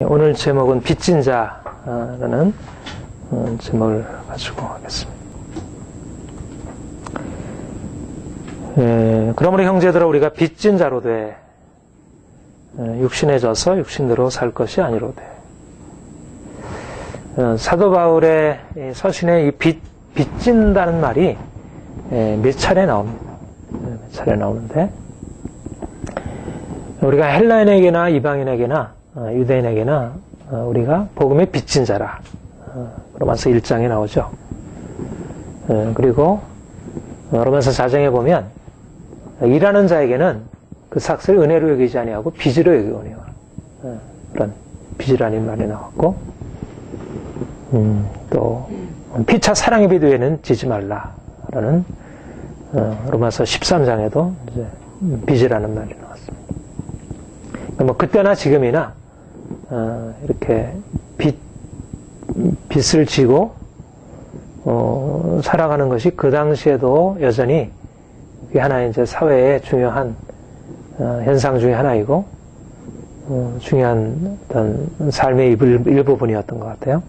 오늘 제목은 빚진 자라는 제목을 가지고 하겠습니다. 그러므로 형제들아 우리가 빚진 자로 돼 육신에 져서 육신대로 살 것이 아니로되. 사도 바울의 서신에 이 빚진다는 말이 몇 차례 나옵니다. 몇 차례 나오는데 우리가 헬라인에게나 이방인에게나 유대인에게나 우리가 복음의 빚진 자라. 로마서 1장에 나오죠. 그리고 로마서 4장에 보면 일하는 자에게는 그 삭슬 은혜로 여기지 아니하고 빚으로 여기오니와. 그런 빚이라는 말이 나왔고, 또 피차 사랑의 빚 외에는 지지 말라라는 로마서 13장에도 이제 빚이라는 말이 나왔습니다. 뭐 그때나 지금이나 이렇게 빚을 지고 살아가는 것이 그 당시에도 여전히 그게 하나의 이제 사회의 중요한 현상 중에 하나이고 중요한 어떤 삶의 일부분이었던 것 같아요.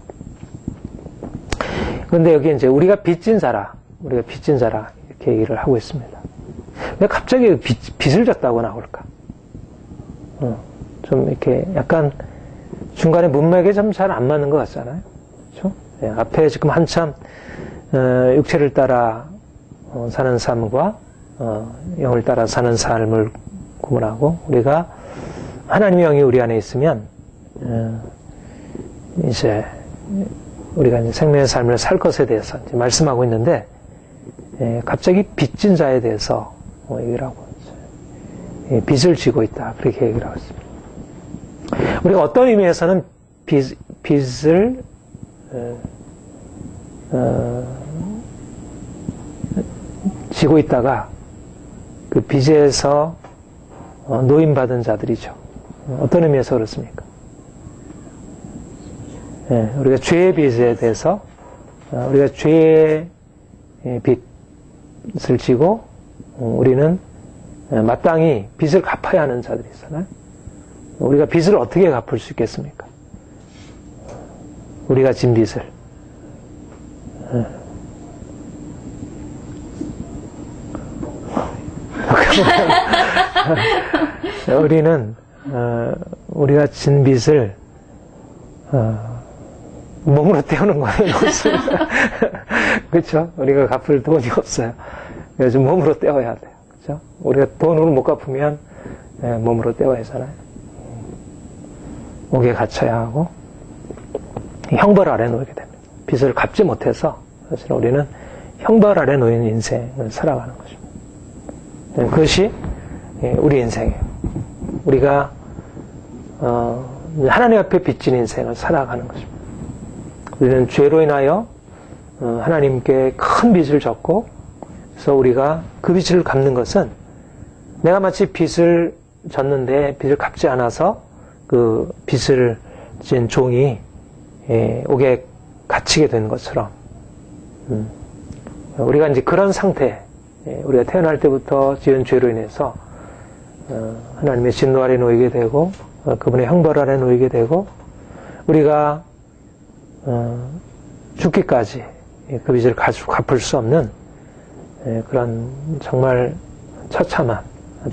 그런데 여기 이제 우리가 빚진 자라 이렇게 얘기를 하고 있습니다. 왜 갑자기 빚을 졌다고 나올까? 좀 이렇게 약간 중간에 문맥에 좀 잘 안 맞는 것 같잖아요. 그렇죠? 네, 앞에 지금 한참 육체를 따라 사는 삶과 영을 따라 사는 삶을 구분하고 우리가 하나님의 영이 우리 안에 있으면 이제 우리가 이제 생명의 삶을 살 것에 대해서 이제 말씀하고 있는데 갑자기 빚진 자에 대해서 얘기를 하고 빚을 지고 있다 그렇게 얘기를 하고 있습니다. 우리가 어떤 의미에서는 빚을 지고 있다가 그 빚에서 노임받은 자들이죠. 어떤 의미에서 그렇습니까? 우리가 죄의 빚에 대해서 우리가 죄의 빚을 지고 우리는 마땅히 빚을 갚아야 하는 자들이 있잖아요. 우리가 빚을 어떻게 갚을 수 있겠습니까? 우리가 진 빚을 우리는 우리가 진 빚을 몸으로 때우는 거예요. 그렇죠? 우리가 갚을 돈이 없어요. 그래서 몸으로 때워야 돼요. 그렇죠? 우리가 돈으로 못 갚으면 몸으로 때워야 하잖아요. 옥에 갇혀야 하고 형벌 아래 놓이게 됩니다. 빚을 갚지 못해서 사실 우리는 형벌 아래 놓인 인생을 살아가는 것입니다. 그것이 우리 인생이에요. 우리가 하나님 앞에 빚진 인생을 살아가는 것입니다. 우리는 죄로 인하여 하나님께 큰 빚을 졌고 그래서 우리가 그 빚을 갚는 것은 내가 마치 빚을 졌는데 빚을 갚지 않아서 그 빚을 진 종이 옥에 갇히게 된 것처럼 우리가 이제 그런 상태 우리가 태어날 때부터 지은 죄로 인해서 하나님의 진노 아래 놓이게 되고 그분의 형벌 아래 놓이게 되고 우리가 죽기까지 그 빚을 갚을 수 없는 그런 정말 처참한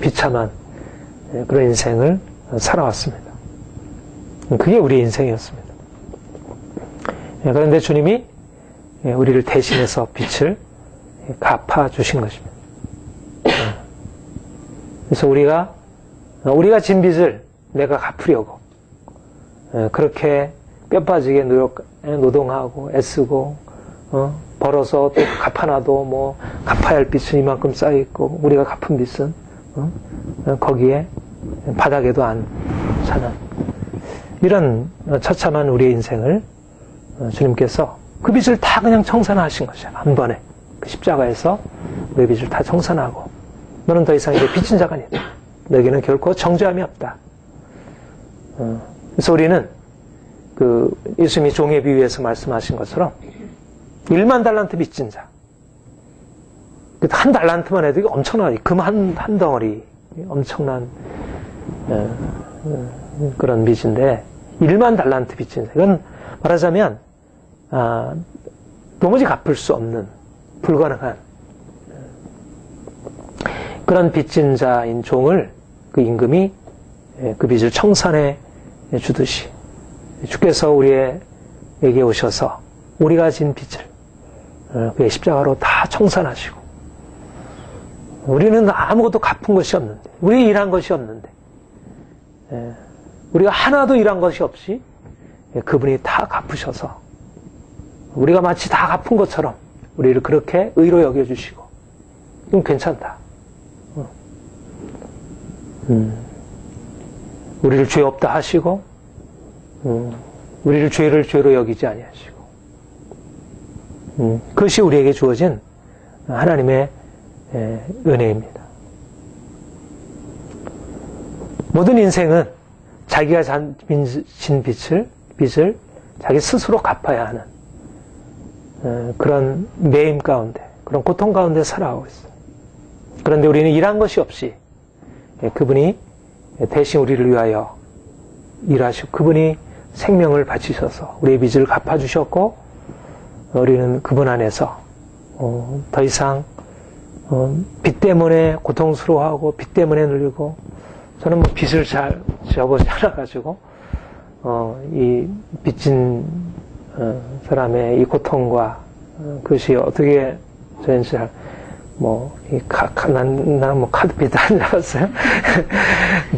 비참한 그런 인생을 살아왔습니다. 그게 우리 인생이었습니다. 그런데 주님이 우리를 대신해서 빚을 갚아주신 것입니다. 그래서 우리가 진 빚을 내가 갚으려고 그렇게 뼈 빠지게 노동하고 애쓰고 벌어서 또 갚아놔도 뭐 갚아야 할 빚은 이만큼 쌓여있고 우리가 갚은 빚은 거기에 바닥에도 안 차는 이런 처참한 우리의 인생을 주님께서 그 빚을 다 그냥 청산하신 것이야. 한 번에 그 십자가에서 우리의 빚을 다 청산하고 너는 더 이상 이제 빚진 자가 아니다. 너에게는 결코 정죄함이 없다. 그래서 우리는 그 예수님이 종의 비유에서 말씀하신 것처럼 1만 달란트 빚진 자. 한 달란트만 해도 엄청나게 금 한 덩어리 엄청난 그런 빚인데 1만 달란트 빚진 자. 이건 말하자면 도무지 갚을 수 없는 불가능한 그런 빚진 자인 종을 그 임금이 그 빚을 청산해 주듯이 주께서 우리에게 오셔서 우리가 진 빚을 그의 십자가로 다 청산하시고 우리는 아무것도 갚은 것이 없는데 우리 일한 것이 없는데 우리가 하나도 일한 것이 없이 그분이 다 갚으셔서 우리가 마치 다 갚은 것처럼 우리를 그렇게 의로 여겨주시고 그럼 괜찮다. 우리를 죄 없다 하시고 우리를 죄를 죄로 여기지 아니하시고 그것이 우리에게 주어진 하나님의 은혜입니다. 모든 인생은 자기가 진 빚을 자기 스스로 갚아야 하는 그런 매임 가운데, 그런 고통 가운데 살아가고 있어요. 그런데 우리는 일한 것이 없이 그분이 대신 우리를 위하여 일하시고 그분이 생명을 바치셔서 우리의 빚을 갚아주셨고 우리는 그분 안에서 더 이상 빚 때문에 고통스러워하고 빚 때문에 눌리고 저는 뭐 빚을 잘 지어보지 않아가지고 이 빚진 사람의 이 고통과 그것이 어떻게 저희는 잘 나는 뭐 카드 빚 안 잡았어요.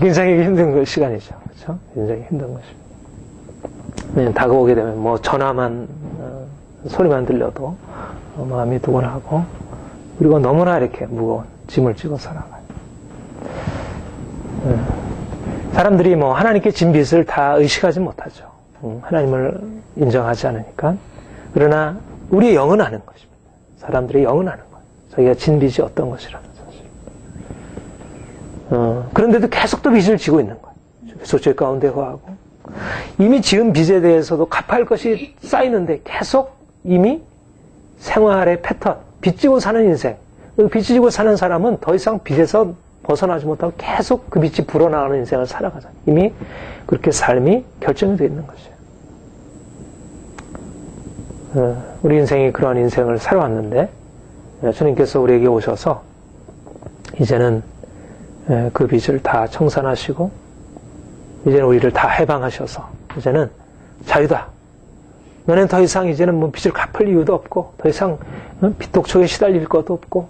굉장히 힘든 시간이죠, 그렇죠? 굉장히 힘든 것입니다. 다가오게 되면 뭐 전화만 소리만 들려도 마음이 두근하고 그리고 너무나 이렇게 무거운 짐을 지고 살아가요. 사람들이 뭐 하나님께 진 빚을 다 의식하지 못하죠. 하나님을 인정하지 않으니까. 그러나 우리의 영은 아는 것입니다. 사람들의 영은 아는 거예요. 자기가 진 빚이 어떤 것이라는 사실. 그런데도 계속 또 빚을 지고 있는 거예요. 계속 죄 가운데 거하고 이미 지은 빚에 대해서도 갚아야 할 것이 쌓이는데 계속 이미 생활의 패턴, 빚 지고 사는 인생. 빚 지고 사는 사람은 더 이상 빚에서 벗어나지 못하고 계속 그 빚이 불어나가는 인생을 살아가잖아요. 이미 그렇게 삶이 결정이 되어 있는 것이에요. 우리 인생이 그러한 인생을 살아왔는데 주님께서 우리에게 오셔서 이제는 그 빚을 다 청산하시고 이제는 우리를 다 해방하셔서 이제는 자유다. 너는 더 이상 이제는 뭐 빚을 갚을 이유도 없고 더 이상 빚 독촉에 시달릴 것도 없고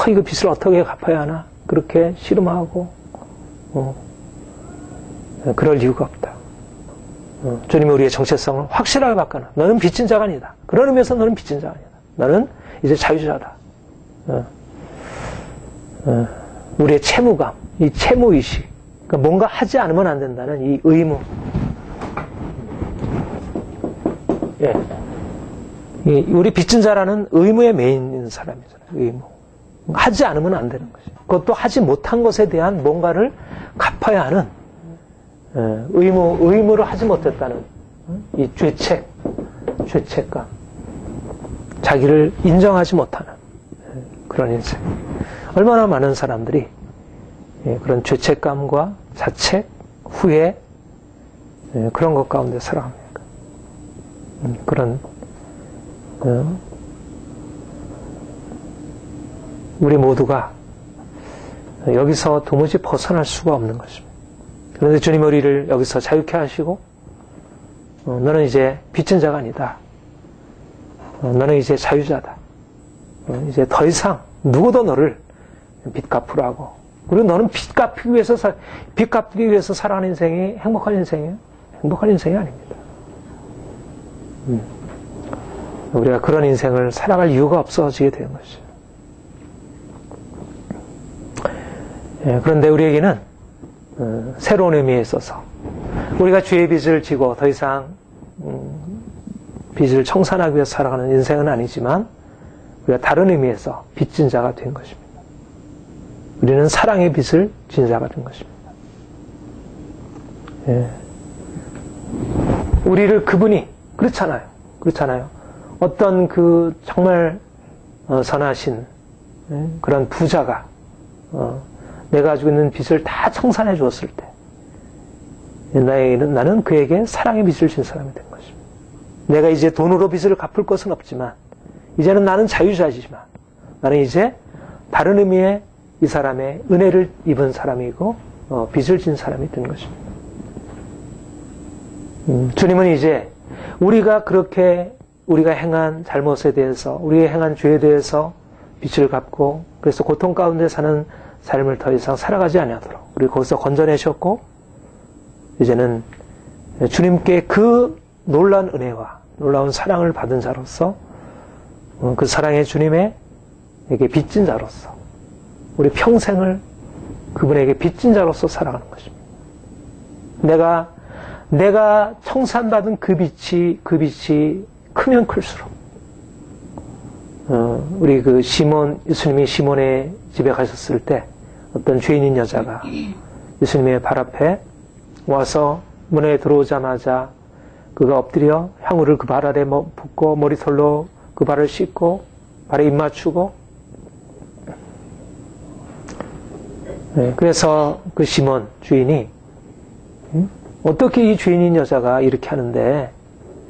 이거 빚을 어떻게 갚아야 하나 그렇게 씨름하고 그럴 이유가 없다. 주님이 우리의 정체성을 확실하게 바꿔놔. 너는 빚진 자가 아니다. 그런 의미에서 너는 빚진 자가 아니다. 너는 이제 자유자다. 우리의 채무감, 이 채무의식, 그러니까 뭔가 하지 않으면 안 된다는 이 의무. 예. 우리 빚진 자라는 의무에 매인 사람이잖아요. 의무. 하지 않으면 안 되는 것이에요. 그것도 하지 못한 것에 대한 뭔가를 갚아야 하는 의무로 하지 못했다는 이 죄책감, 자기를 인정하지 못하는 그런 인생. 얼마나 많은 사람들이 그런 죄책감과 자책, 후회 그런 것 가운데 살아갑니까? 그런 우리 모두가 여기서 도무지 벗어날 수가 없는 것입니다. 그런데 주님 우리를 여기서 자유케 하시고 너는 이제 빚진 자가 아니다. 너는 이제 자유자다. 이제 더 이상 누구도 너를 빚 갚으라고 하고 그리고 너는 빚 갚기 위해서 살아가는 인생이 행복한 인생이에요? 행복한 인생이 아닙니다. 우리가 그런 인생을 살아갈 이유가 없어지게 되는 것이죠. 그런데 우리에게는 새로운 의미에 있어서 우리가 죄의 빚을 지고 더 이상 빚을 청산하기 위해서 살아가는 인생은 아니지만 우리가 다른 의미에서 빚진 자가 된 것입니다. 우리는 사랑의 빚을 진 자가 된 것입니다. 우리를 그분이 그렇잖아요. 어떤 그 정말 선하신 그런 부자가 내가 가지고 있는 빚을 다 청산해 주었을 때 나는 그에게 사랑의 빚을 진 사람이 된 것입니다. 내가 이제 돈으로 빚을 갚을 것은 없지만, 이제는 나는 자유자지만, 나는 이제 다른 의미의 이 사람의 은혜를 입은 사람이고, 빚을 진 사람이 된 것입니다. 주님은 이제 우리가 행한 잘못에 대해서, 우리가 행한 죄에 대해서 빚을 갚고, 그래서 고통 가운데 사는 삶을 더 이상 살아가지 아니하도록 우리 거기서 건져내셨고, 이제는 주님께 그 놀라운 은혜와 놀라운 사랑을 받은 자로서, 그 사랑의 주님에게 빚진 자로서 우리 평생을 그분에게 빚진 자로서 살아가는 것입니다. 내가 청산받은 그 빚이 크면 클수록, 우리 그 예수님이 시몬의 집에 가셨을 때 어떤 죄인인 여자가 예수님의 발 앞에 와서 문에 들어오자마자 그가 엎드려 향유를 그 발 아래 붓고 머리털로 그 발을 씻고 발에 입 맞추고, 그래서 그 시몬 주인이 어떻게 이 죄인인 여자가 이렇게 하는데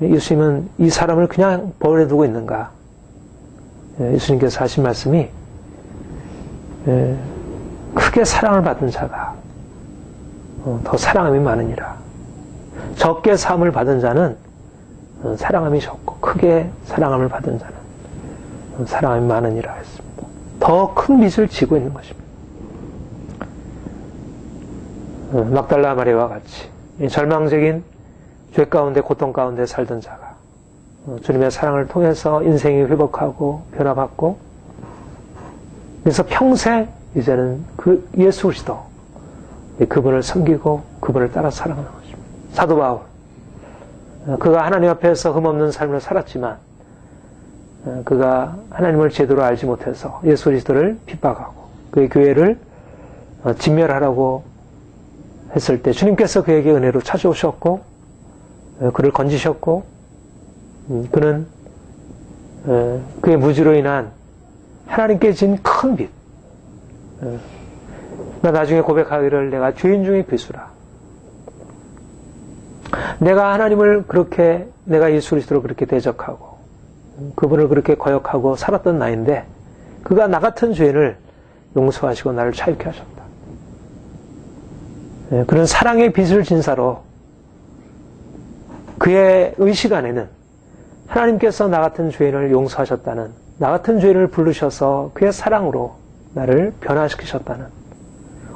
예수님은 이 사람을 그냥 버려두고 있는가? 예수님께서 하신 말씀이, 크게 사랑을 받은 자가 더 사랑함이 많으니라. 적게 사함을 받은 자는 사랑함이 적고, 크게 사랑함을 받은 자는 사랑함이 많으니라 했습니다. 더 큰 빚을 지고 있는 것입니다. 막달라 마리아와 같이 절망적인 죄 가운데 고통 가운데 살던 자가 주님의 사랑을 통해서 인생이 회복하고 변화받고, 그래서 평생 이제는 그 예수 그리스도, 그분을 섬기고 그분을 따라 살아가는 것입니다. 사도 바울, 그가 하나님 앞에서 흠없는 삶을 살았지만 그가 하나님을 제대로 알지 못해서 예수 그리스도를 핍박하고 그의 교회를 진멸하라고 했을 때 주님께서 그에게 은혜로 찾아오셨고 그를 건지셨고, 그는 그의 무지로 인한 하나님께 진 큰 빚, 나중에 고백하기를 내가 죄인 중에 괴수라, 내가 하나님을 그렇게, 내가 예수 그리스도를 그렇게 대적하고 그분을 그렇게 거역하고 살았던 나인데 그가 나 같은 죄인을 용서하시고 나를 자유케 하셨다. 그런 사랑의 빚을 진 사로 그의 의식 안에는 하나님께서 나 같은 죄인을 용서하셨다는, 나 같은 죄인을 부르셔서 그의 사랑으로 나를 변화시키셨다는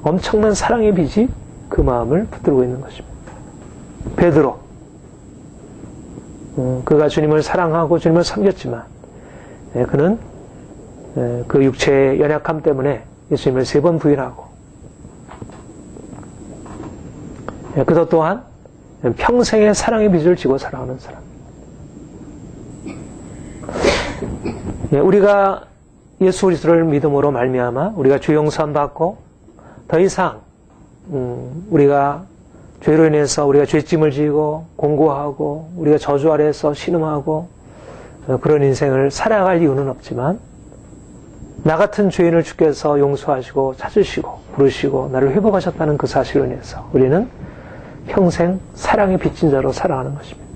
엄청난 사랑의 빚이 그 마음을 붙들고 있는 것입니다. 베드로, 그가 주님을 사랑하고 주님을 섬겼지만 그는 그 육체의 연약함 때문에 예수님을 3번 부인하고, 그도 또한 평생의 사랑의 빚을 지고 살아가는 사람. 우리가 예수 그리스도를 믿음으로 말미암아 우리가 죄 용서함 받고 더 이상 우리가 죄로 인해서 우리가 죄짐을 지고 공고하고 우리가 저주 아래에서 신음하고 그런 인생을 살아갈 이유는 없지만, 나 같은 죄인을 주께서 용서하시고 찾으시고 부르시고 나를 회복하셨다는 그 사실로 인해서 우리는 평생 사랑의 빚진 자로 살아가는 것입니다.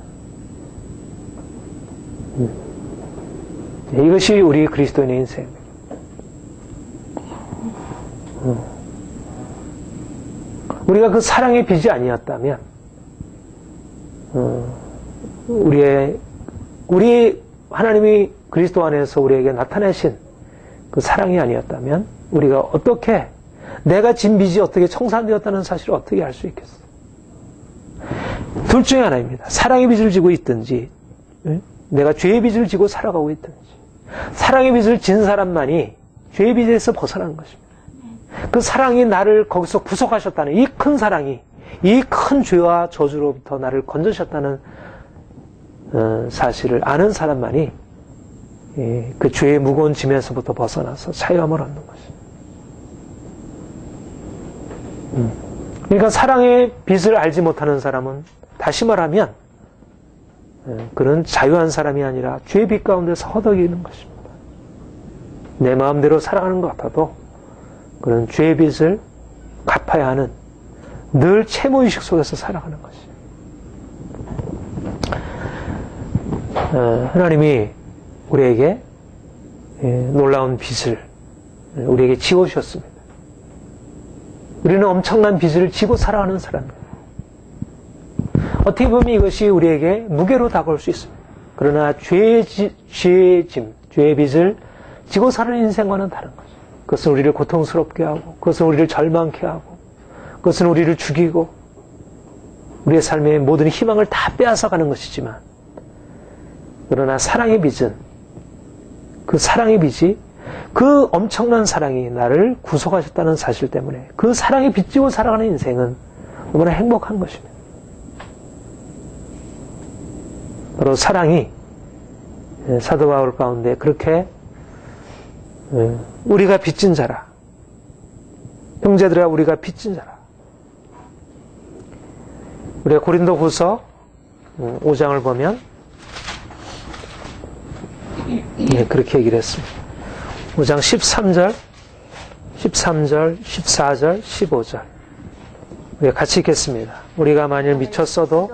이것이 우리 그리스도인의 인생입니다. 우리가 그 사랑의 빚이 아니었다면, 우리 하나님이 그리스도 안에서 우리에게 나타내신 그 사랑이 아니었다면, 우리가 어떻게, 내가 진 빚이 어떻게 청산되었다는 사실을 어떻게 알 수 있겠어? 둘 중에 하나입니다. 사랑의 빚을 지고 있든지, 내가 죄의 빚을 지고 살아가고 있든지. 사랑의 빚을 진 사람만이 죄의 빚에서 벗어나는 것입니다. 그 사랑이 나를 거기서 구속하셨다는 이 큰 사랑이, 이 큰 죄와 저주로부터 나를 건져셨다는 사실을 아는 사람만이 그 죄의 무거운 짐에서부터 벗어나서 자유함을 얻는 것입니다. 그러니까 사랑의 빚을 알지 못하는 사람은, 다시 말하면 그는 자유한 사람이 아니라 죄의 빚 가운데서 허덕이는 것입니다. 내 마음대로 살아가는 것 같아도 그는 죄의 빚을 갚아야 하는, 늘 채무의식 속에서 살아가는 것이에요. 하나님이 우리에게 놀라운 빚을 우리에게 지어주셨습니다. 우리는 엄청난 빚을 지고 살아가는 사람입니다. 어떻게 보면 이것이 우리에게 무게로 다가올 수 있습니다. 그러나 죄의 빚을 지고 사는 인생과는 다른 거죠. 그것은 우리를 고통스럽게 하고, 그것은 우리를 절망케 하고, 그것은 우리를 죽이고, 우리의 삶의 모든 희망을 다 빼앗아가는 것이지만, 그러나 사랑의 빚은, 그 사랑의 빚이, 그 엄청난 사랑이 나를 구속하셨다는 사실 때문에 그 사랑에 빚지고 살아가는 인생은 너무나 행복한 것입니다. 바로 사랑이 사도 바울 가운데 그렇게 우리가 빚진 자라, 형제들아 우리가 빚진 자라. 우리가 고린도후서 5장을 보면 그렇게 얘기를 했습니다. 5장 13절, 14절, 15절. 우리가 같이 읽겠습니다. 우리가 만일 미쳤어도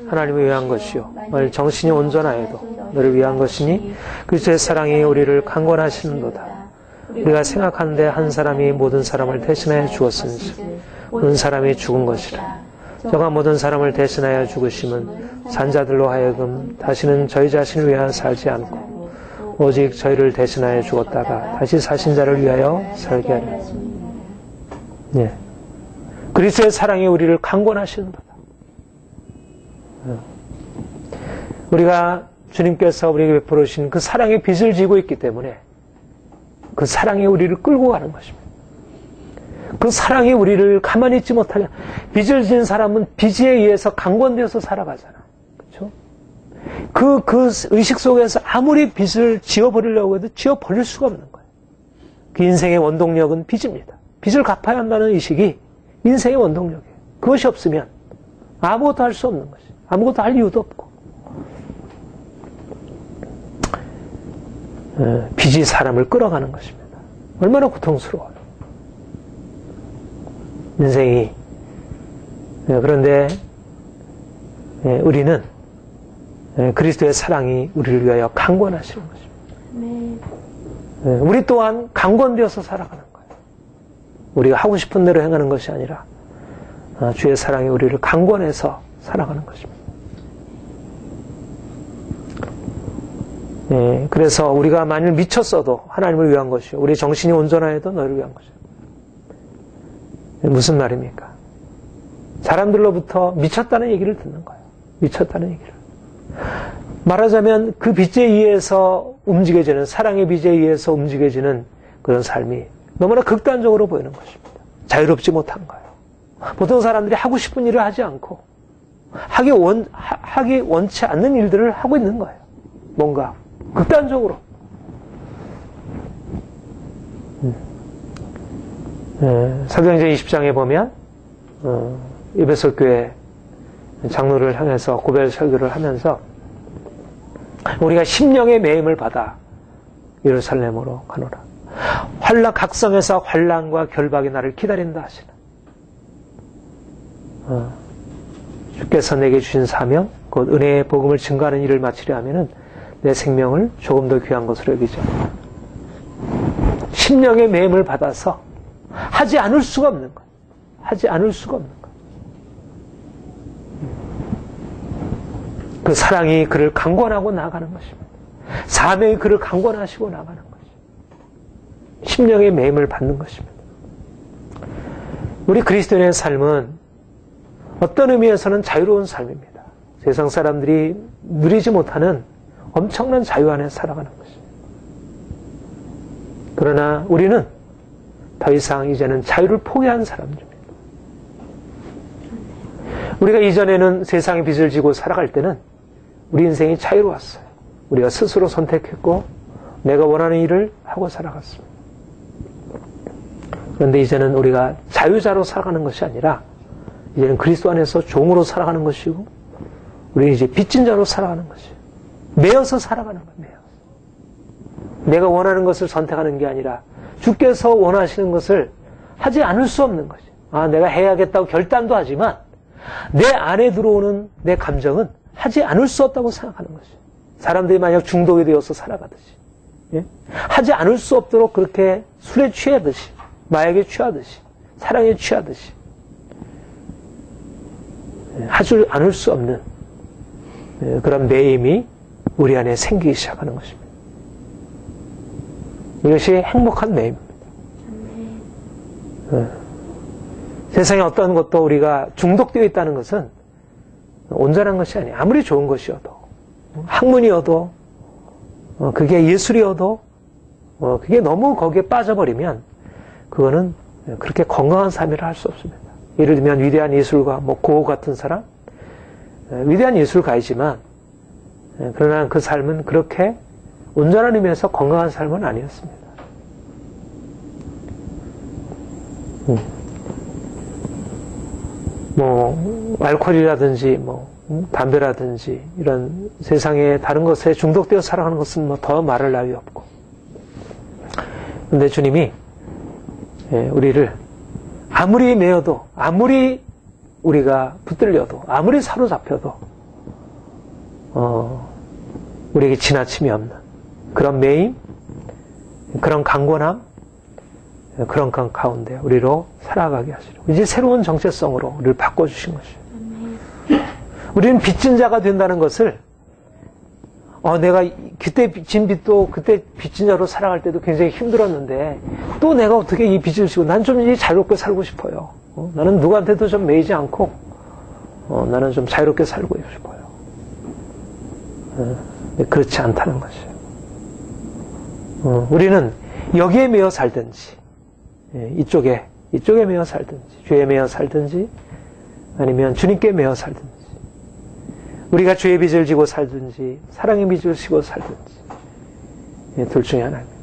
하나님을 위한 것이요 만일 정신이 온전하여도 너를 위한 것이니 그리스도의 사랑이 우리를 강권하시는도다. 우리가 생각하는데 한 사람이 모든 사람을 대신하여 죽었은지 모든 사람이 죽은 것이라. 저가 모든 사람을 대신하여 죽으심은 산자들로 하여금 다시는 저희 자신을 위하여 살지 않고 오직 저희를 대신하여 죽었다가 다시 사신 자를 위하여 살게 하리라. 예. 그리스도의 사랑이 우리를 강권하시는 거다. 우리가 주님께서 우리에게 베풀어 주신 그 사랑의 빚을 지고 있기 때문에 그 사랑이 우리를 끌고 가는 것입니다. 그 사랑이 우리를 가만히 있지 못하게, 빚을 진 사람은 빚에 의해서 강권되어서 살아가잖아. 그 의식 속에서 아무리 빚을 지어버리려고 해도 지어버릴 수가 없는 거예요. 그 인생의 원동력은 빚입니다. 빚을 갚아야 한다는 의식이 인생의 원동력이에요. 그것이 없으면 아무것도 할 수 없는 것이에요. 아무것도 할 이유도 없고. 빚이 사람을 끌어가는 것입니다. 얼마나 고통스러워요. 인생이. 그런데 우리는 그리스도의 사랑이 우리를 위하여 강권하시는 것입니다. 우리 또한 강권되어서 살아가는 거예요. 우리가 하고 싶은 대로 행하는 것이 아니라 주의 사랑이 우리를 강권해서 살아가는 것입니다. 그래서 우리가 만일 미쳤어도 하나님을 위한 것이요 우리 정신이 온전하여도 너를 위한 것이요. 무슨 말입니까? 사람들로부터 미쳤다는 얘기를 듣는 거예요. 미쳤다는 얘기를. 말하자면 그 빚에 의해서 움직여지는, 사랑의 빚에 의해서 움직여지는 그런 삶이 너무나 극단적으로 보이는 것입니다. 자유롭지 못한 거예요. 보통 사람들이 하고 싶은 일을 하지 않고 하기 원치 않는 일들을 하고 있는 거예요. 뭔가 극단적으로. 사도행전 20장에 보면 에베소 교회 장로를 향해서 고별 설교를 하면서 우리가 심령의 매임을 받아 예루살렘으로 가노라. 각성에서 환난과 결박이 나를 기다린다 하시는. 주께서 내게 주신 사명, 곧 은혜의 복음을 증거하는 일을 마치려 하면은 내 생명을 조금 더 귀한 것으로 여기죠. 심령의 매임을 받아서 하지 않을 수가 없는 것. 하지 않을 수가 없는 것. 그 사랑이 그를 강권하고 나가는 것입니다. 사명이 그를 강권하시고 나가는 것입니다. 심령의 매임을 받는 것입니다. 우리 그리스도인의 삶은 어떤 의미에서는 자유로운 삶입니다. 세상 사람들이 누리지 못하는 엄청난 자유 안에 살아가는 것입니다. 그러나 우리는 더 이상 이제는 자유를 포기한 사람들입니다. 우리가 이전에는 세상의 빚을 지고 살아갈 때는 우리 인생이 자유로웠어요. 우리가 스스로 선택했고 내가 원하는 일을 하고 살아갔습니다. 그런데 이제는 우리가 자유자로 살아가는 것이 아니라 이제는 그리스도 안에서 종으로 살아가는 것이고 우리는 이제 빚진 자로 살아가는 것이에요. 매여서 살아가는 거예요. 매여서. 내가 원하는 것을 선택하는 게 아니라 주께서 원하시는 것을 하지 않을 수 없는 것이에요. 내가 해야겠다고 결단도 하지만 내 안에 들어오는 내 감정은 하지 않을 수 없다고 생각하는 것이. 사람들이 만약 중독이 되어서 살아가듯이, 예? 하지 않을 수 없도록 그렇게 술에 취하듯이, 마약에 취하듯이, 사랑에 취하듯이, 하지 않을 수 없는 그런 매임이 우리 안에 생기기 시작하는 것입니다. 이것이 행복한 매임입니다. 세상에 어떤 것도 우리가 중독되어 있다는 것은 온전한 것이 아니에요. 아무리 좋은 것이어도, 학문이어도, 그게 예술이어도, 그게 너무 거기에 빠져버리면 그거는 그렇게 건강한 삶이라 할 수 없습니다. 예를 들면 위대한 예술가, 고흐 같은 사람, 위대한 예술가이지만 그러나 그 삶은 그렇게 온전한 의미에서 건강한 삶은 아니었습니다. 알코올이라든지 담배라든지 이런 세상의 다른 것에 중독되어 살아가는 것은 더 말할 나위 없고. 그런데 주님이 우리를 아무리 매여도, 아무리 우리가 붙들려도, 아무리 사로잡혀도 우리에게 지나침이 없는 그런 매임, 그런 강권함, 그런 가운데 우리로 살아가게 하시려. 이제 새로운 정체성으로 우리를 바꿔주신 것이에요. 우리는 빚진 자가 된다는 것을 내가 그때 빚진 빚도 그때 빚진 자로 살아갈 때도 굉장히 힘들었는데 또 내가 어떻게 이 빚을 지고 난 좀 이제 자유롭게 살고 싶어요. 나는 누구한테도 좀 매이지 않고 나는 좀 자유롭게 살고 싶어요. 그렇지 않다는 것이에요. 우리는 여기에 매여 살든지 이쪽에 매여 살든지 죄에 매여 살든지 아니면 주님께 매여 살든지 우리가 죄의 빚을 지고 살든지 사랑의 빚을 지고 살든지 둘 중에 하나입니다.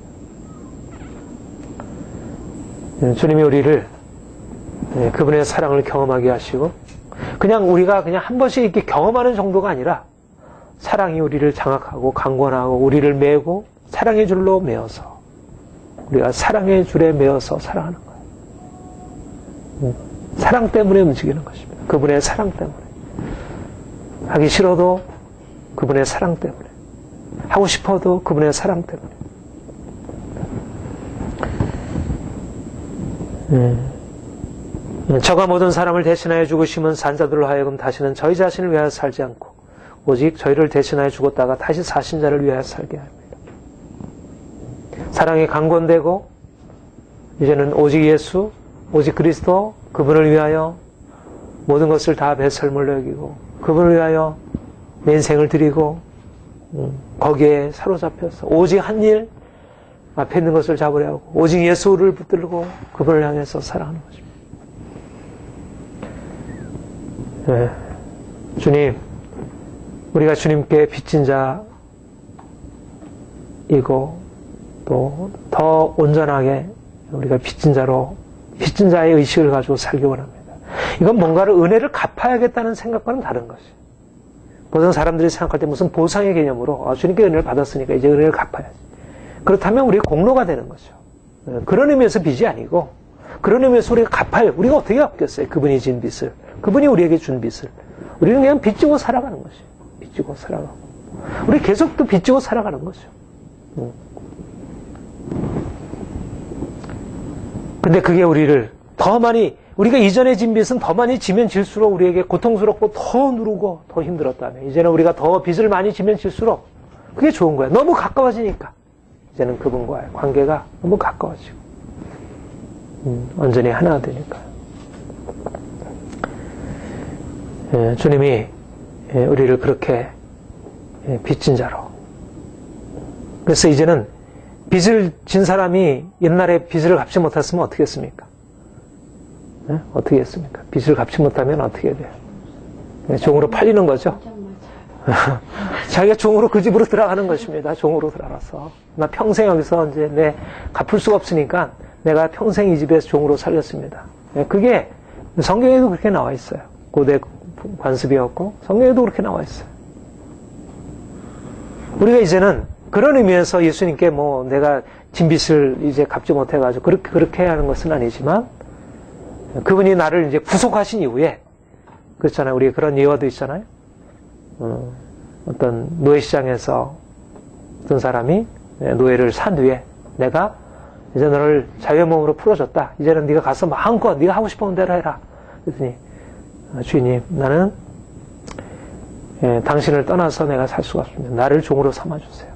주님이 우리를 그분의 사랑을 경험하게 하시고 그냥 우리가 그냥 한 번씩 이렇게 경험하는 정도가 아니라 사랑이 우리를 장악하고 강권하고 우리를 메고 사랑의 줄로 메어서 우리가 사랑의 줄에 메어서 살아가는 거예요. 사랑 때문에 움직이는 것입니다. 그분의 사랑 때문에. 하기 싫어도 그분의 사랑 때문에. 하고 싶어도 그분의 사랑 때문에. 저가 모든 사람을 대신하여 죽으심은 산자들로 하여금 다시는 저희 자신을 위하여 살지 않고 오직 저희를 대신하여 죽었다가 다시 사신 자를 위하여 살게 합니다. 사랑이 강권되고 이제는 오직 예수, 오직 그리스도 그분을 위하여 모든 것을 다 배설물로 여기고 그분을 위하여 내 인생을 드리고 거기에 사로잡혀서 오직 한 일 앞에 있는 것을 잡으려 하고 오직 예수를 붙들고 그분을 향해서 살아가는 것입니다. 네. 주님, 우리가 주님께 빚진 자이고 또 더 온전하게 우리가 빚진 자의 의식을 가지고 살기 원합니다. 이건 뭔가를 은혜를 갚아야겠다는 생각과는 다른 것이에요. 보통 사람들이 생각할 때 무슨 보상의 개념으로 주님께 은혜를 받았으니까 이제 은혜를 갚아야지. 그렇다면 우리 공로가 되는 거죠. 그런 의미에서 빚이 아니고 그런 의미에서 우리가 갚아요. 우리가 어떻게 갚겠어요? 그분이 진 빚을. 그분이 우리에게 준 빚을. 우리는 그냥 빚지고 살아가는 것이에요. 빚지고 살아가고. 우리 계속 또 빚지고 살아가는 거죠. 근데 그게 우리를 더 많이 우리가 이전에 진 빚은 더 많이 지면 질수록 우리에게 고통스럽고 더 누르고 더 힘들었다면 이제는 우리가 더 빚을 많이 지면 질수록 그게 좋은 거야. 너무 가까워지니까 이제는 그분과의 관계가 너무 가까워지고 완전히 하나 되니까 주님이 우리를 그렇게 빚진 자로 그래서 이제는 빚을 진 사람이 옛날에 빚을 갚지 못했으면 어떻게 했습니까? 네? 어떻게 했습니까? 빚을 갚지 못하면 어떻게 돼요? 종으로 팔리는 거죠? 자기가 종으로 그 집으로 들어가는 것입니다. 종으로 들어가서. 나 평생 여기서 이제 갚을 수가 없으니까 내가 평생 이 집에서 종으로 살겠습니다. 그게 성경에도 그렇게 나와 있어요. 고대 관습이었고 성경에도 그렇게 나와 있어요. 우리가 이제는 그런 의미에서 예수님께 내가 진 빚을 이제 갚지 못해가지고 그렇게 해야 하는 것은 아니지만 그분이 나를 이제 구속하신 이후에, 그렇잖아요. 우리 그런 예화도 있잖아요. 어떤 노예시장에서 어떤 사람이 노예를 산 뒤에 내가 이제 너를 자유의 몸으로 풀어줬다. 이제는 네가 가서 마음껏 네가 하고 싶은 대로 해라. 그랬더니 주인님, 나는 당신을 떠나서 내가 살 수가 없습니다. 나를 종으로 삼아주세요.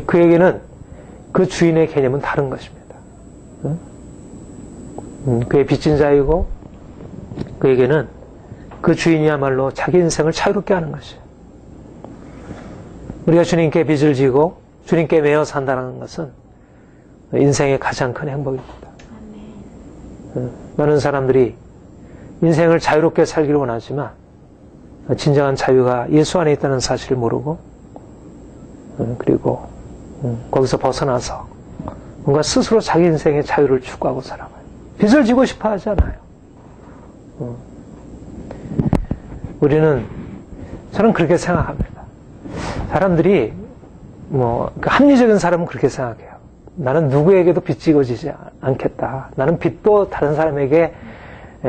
그에게는 그 주인의 개념은 다른 것입니다. 그의 빚진 자이고 그에게는 그 주인이야말로 자기 인생을 자유롭게 하는 것이에요. 우리가 주님께 빚을 지고 주님께 매여 산다는 것은 인생의 가장 큰 행복입니다. 많은 사람들이 인생을 자유롭게 살기를 원하지만 진정한 자유가 예수 안에 있다는 사실을 모르고 그리고 거기서 벗어나서 뭔가 스스로 자기 인생의 자유를 추구하고 살아가요. 빚을 지고 싶어 하지 않아요. 저는 그렇게 생각합니다. 사람들이 합리적인 사람은 그렇게 생각해요. 나는 누구에게도 빚 지고지지 않겠다. 나는 빚도 다른 사람에게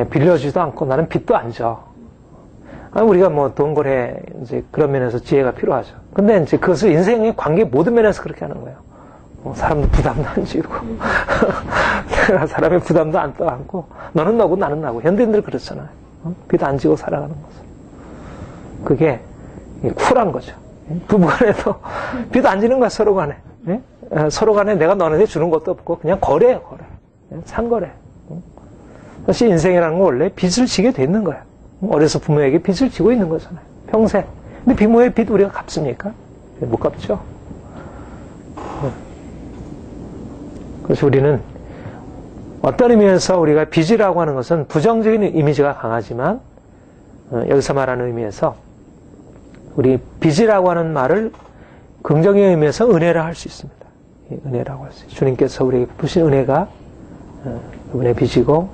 빌려주지도 않고 나는 빚도 안 져. 우리가 돈 거래 이제 그런 면에서 지혜가 필요하죠. 근데 이제 그것을 인생의 관계 모든 면에서 그렇게 하는 거예요. 사람도 부담도 안 지고 내가 사람의 부담도 안 떠안고 너는 너고 나는 나고 현대인들 그렇잖아요. 빚 안 지고 살아가는 거죠. 그게 쿨한 거죠. 부부간에도 빚 안 지는 거야, 서로 간에. 서로 간에 내가 너한테 주는 것도 없고 그냥 거래예요, 거래. 상거래. 사실 인생이라는 건 원래 빚을 지게 돼 있는 거야. 어려서 부모에게 빚을 지고 있는 거잖아요. 평생. 근데 부모의 빚 우리가 갚습니까? 못 갚죠. 그래서 우리는 어떤 의미에서 우리가 빚이라고 하는 것은 부정적인 이미지가 강하지만 여기서 말하는 의미에서 우리 빚이라고 하는 말을 긍정의 의미에서 은혜라 할 수 있습니다. 은혜라고 할 수 있어요. 주님께서 우리에게 부신 은혜가 그분의 빚이고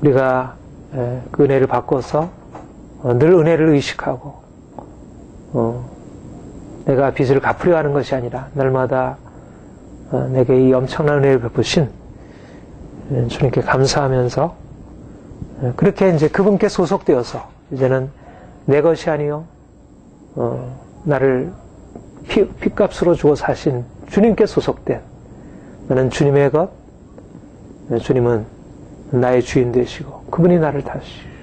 우리가 그 은혜를 바꿔서 늘 은혜를 의식하고 내가 빚을 갚으려 하는 것이 아니라 날마다 내게 이 엄청난 은혜를 베푸신 주님께 감사하면서 그렇게 이제 그분께 소속되어서 이제는 내 것이 아니요 나를 피값으로 주어 사신 주님께 소속된 나는 주님의 것, 주님은 나의 주인 되시고 그분이 나를 다스리시고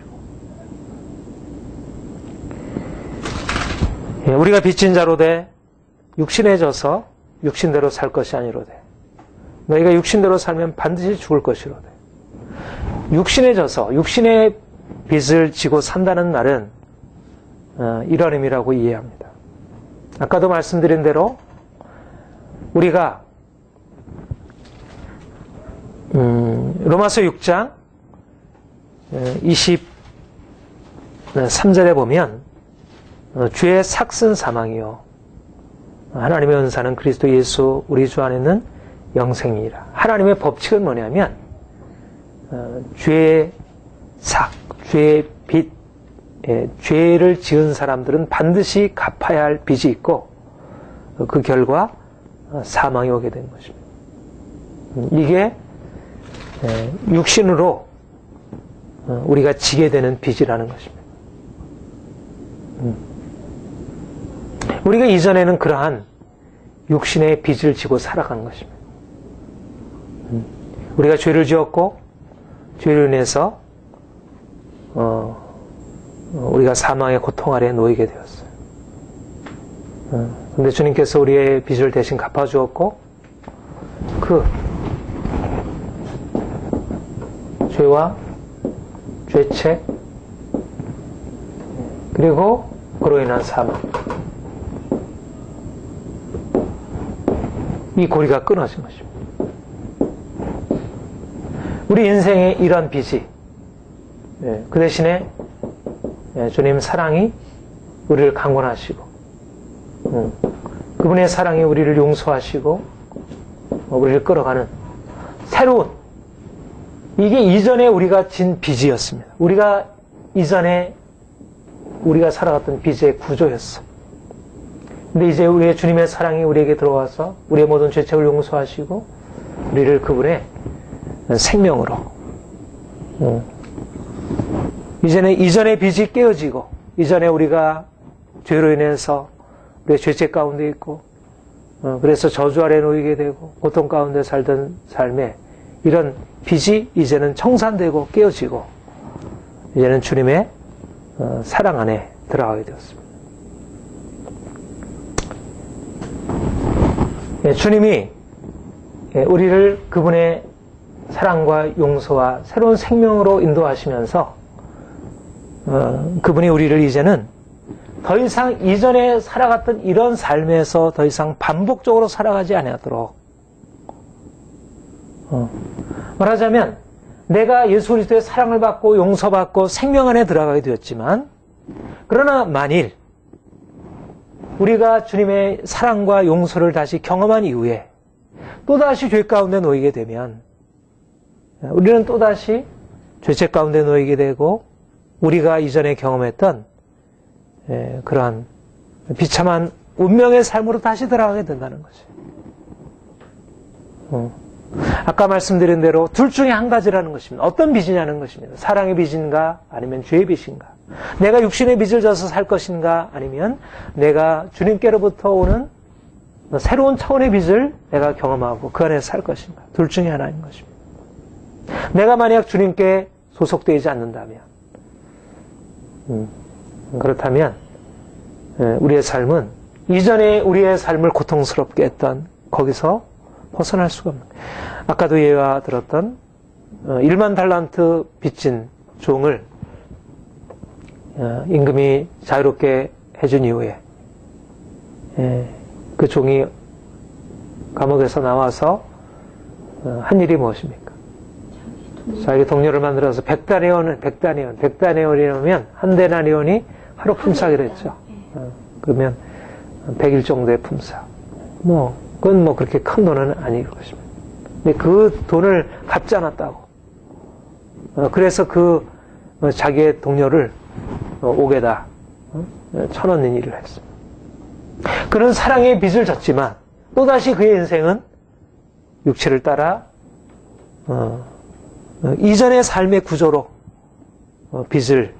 우리가 빚진 자로 돼 육신에 져서 육신대로 살 것이 아니로되 너희가 육신대로 살면 반드시 죽을 것이로되 육신에 져서 육신의 빚을 지고 산다는 말은 이런 의미라고 이해합니다. 아까도 말씀드린 대로 우리가 로마서 6장 23절에 보면 죄의 삭슨 사망이요 하나님의 은사는 그리스도 예수 우리 주 안에는 영생이라. 하나님의 법칙은 뭐냐면 죄의 삭, 죄의 빚, 죄를 지은 사람들은 반드시 갚아야 할 빚이 있고 그 결과 사망이 오게 된 것입니다. 이게 육신으로 우리가 지게 되는 빚이라는 것입니다. 우리가 이전에는 그러한 육신의 빚을 지고 살아가는 것입니다. 우리가 죄를 지었고 죄로 인해서 우리가 사망의 고통 아래에 놓이게 되었어요. 그런데 주님께서 우리의 빚을 대신 갚아주었고 그 죄와 죄책 그리고 그로 인한 사망 이 고리가 끊어진 것입니다. 우리 인생에 이런 빚이 그 대신에 주님 사랑이 우리를 강권하시고 그분의 사랑이 우리를 용서하시고 우리를 끌어가는 새로운 이게 이전에 우리가 진 빚이었습니다. 우리가 이전에 우리가 살아갔던 빚의 구조였어. 근데 이제 우리의 주님의 사랑이 우리에게 들어와서 우리의 모든 죄책을 용서하시고 우리를 그분의 생명으로. 이전의 빚이 깨어지고, 이전에 우리가 죄로 인해서 우리가 죄책 가운데 있고, 그래서 저주 아래 놓이게 되고, 고통 가운데 살던 삶에 이런 빚이 이제는 청산되고 깨어지고, 이제는 주님의 사랑 안에 들어가게 되었습니다. 주님이 우리를 그분의 사랑과 용서와 새로운 생명으로 인도하시면서 그분이 우리를 이제는 더 이상 이전에 살아갔던 이런 삶에서 더 이상 반복적으로 살아가지 아니하도록 말하자면 내가 예수 그리스도의 사랑을 받고 용서받고 생명 안에 들어가게 되었지만 그러나 만일 우리가 주님의 사랑과 용서를 다시 경험한 이후에 또다시 죄 가운데 놓이게 되면 우리는 또다시 죄책 가운데 놓이게 되고 우리가 이전에 경험했던 그러한 비참한 운명의 삶으로 다시 들어가게 된다는 거죠. 아까 말씀드린 대로 둘 중에 한 가지라는 것입니다. 어떤 빚이냐는 것입니다. 사랑의 빚인가 아니면 죄의 빚인가. 내가 육신의 빚을 져서 살 것인가 아니면 내가 주님께로부터 오는 새로운 차원의 빚을 내가 경험하고 그 안에서 살 것인가. 둘 중에 하나인 것입니다. 내가 만약 주님께 소속되지 않는다면 그렇다면 우리의 삶은 이전에 우리의 삶을 고통스럽게 했던 거기서 벗어날 수가 없는 거예요. 아까도 예와 들었던 1만 달란트 빚진 종을 임금이 자유롭게 해준 이후에 그 종이 감옥에서 나와서 한 일이 무엇입니까? 자기 동료를 만들어서 100다니온이면 한 데나리온이 하루 품삯이라 했죠. 그러면 100일 정도의 품삯. 그건 그렇게 큰 돈은 아닐 것입니다. 근데 그 돈을 갚지 않았다고. 그래서 자기의 동료를 옥에다 쳐넣는 일을 했습니다. 그는 사랑의 빚을 졌지만 또다시 그의 인생은 육체를 따라 이전의 삶의 구조로 빚을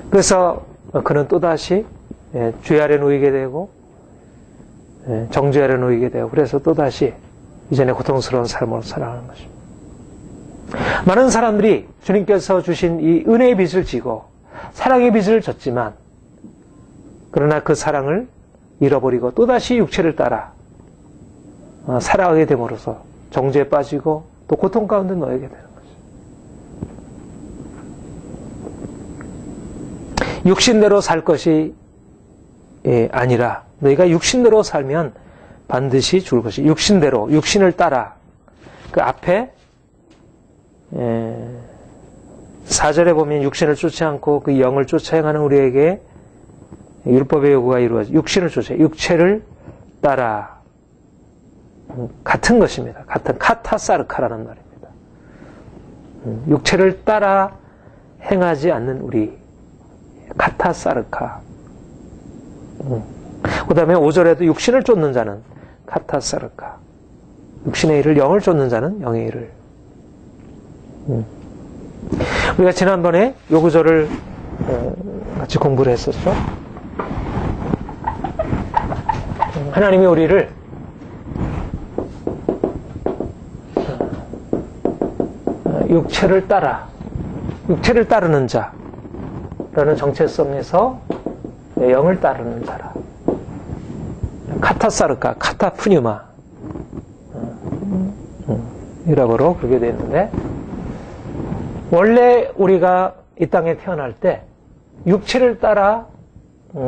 그래서 그는 또다시 죄 아래 놓이게 되고 정죄 아래 놓이게 되고 그래서 또다시 이전의 고통스러운 삶으로 살아가는 것입니다. 많은 사람들이 주님께서 주신 이 은혜의 빚을 지고 사랑의 빚을 졌지만 그러나 그 사랑을 잃어버리고 또다시 육체를 따라 살아가게 됨으로써 정죄에 빠지고 또 고통 가운데 놓이게 되는 것입니다. 육신대로 살 것이 아니라 너희가 육신대로 살면 반드시 죽을 것이 육신대로 육신을 따라 그 앞에 4절에 보면 육신을 쫓지 않고 그 영을 쫓아 행하는 우리에게 율법의 요구가 이루어져 육신을 쫓아 육체를 따라 같은 것입니다. 같은 카타사르카라는 말입니다. 육체를 따라 행하지 않는 우리 카타사르카. 그 다음에 5절에도 육신을 쫓는 자는 카타사르카. 육신의 일을 영을 쫓는 자는 영의 일을. 우리가 지난번에 요 구절을 같이 공부를 했었죠. 하나님이 우리를 육체를 따르는 자라는 정체성에서 영을 따르는 자라. 카타사르카, 카타푸뉴마 이라고로 그렇게 되어 있는데 원래 우리가 이 땅에 태어날 때 육체를 따라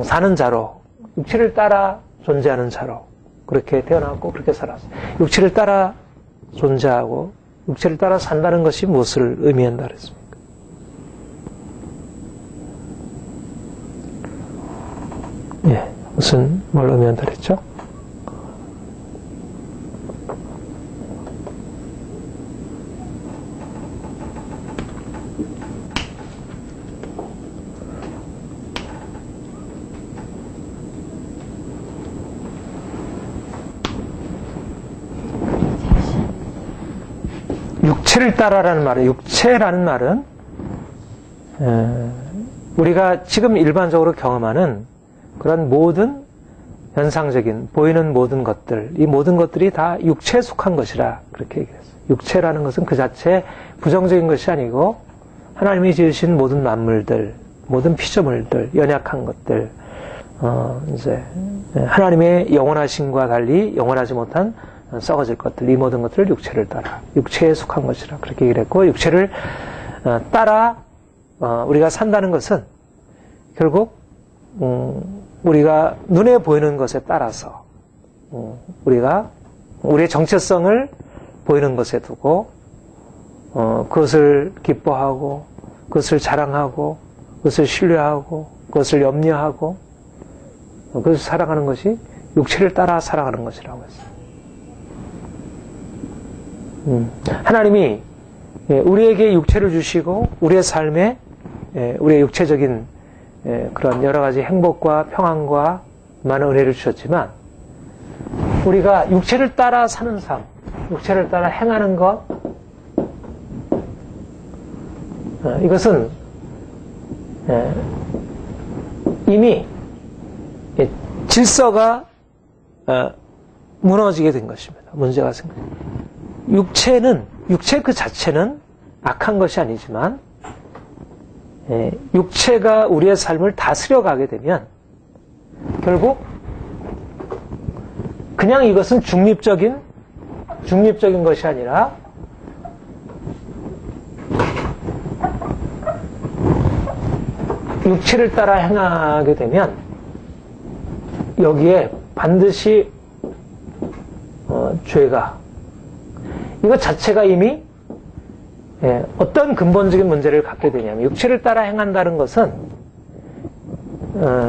사는 자로 육체를 따라 존재하는 자로 그렇게 태어났고 그렇게 살았어요. 육체를 따라 존재하고 육체를 따라 산다는 것이 무엇을 의미한다 그랬습니까? 무슨 뭘 의미한다 그랬죠? 육체를 따라라는 말은, 육체라는 말은 우리가 지금 일반적으로 경험하는 그런 모든 현상적인 보이는 모든 것들, 이 모든 것들이 다 육체에 속한 것이라 그렇게 얘기했어요. 육체라는 것은 그 자체 부정적인 것이 아니고 하나님이 지으신 모든 만물들, 모든 피조물들, 연약한 것들, 이제 하나님의 영원하심과 달리 영원하지 못한 썩어질 것들, 이 모든 것들을 육체를 따라, 육체에 속한 것이라 그렇게 얘기를 했고, 육체를 따라 우리가 산다는 것은 결국 우리가 눈에 보이는 것에 따라서 우리가 우리의 정체성을 보이는 것에 두고 그것을 기뻐하고 그것을 자랑하고 그것을 신뢰하고 그것을 염려하고 그것을 살아가는 것이 육체를 따라 살아가는 것이라고 했어요. 하나님이 우리에게 육체를 주시고 우리의 삶에 우리의 육체적인 그런 여러 가지 행복과 평안과 많은 은혜를 주셨지만 우리가 육체를 따라 사는 삶, 육체를 따라 행하는 것, 이것은 이미 질서가 무너지게 된 것입니다. 문제가 생깁니다. 육체 그 자체는 악한 것이 아니지만 육체가 우리의 삶을 다스려 가게 되면 결국 그냥 이것은 중립적인 것이 아니라 육체를 따라 행하게 되면 여기에 반드시 죄가, 이것 자체가 이미 어떤 근본적인 문제를 갖게 되냐면, 육체를 따라 행한다는 것은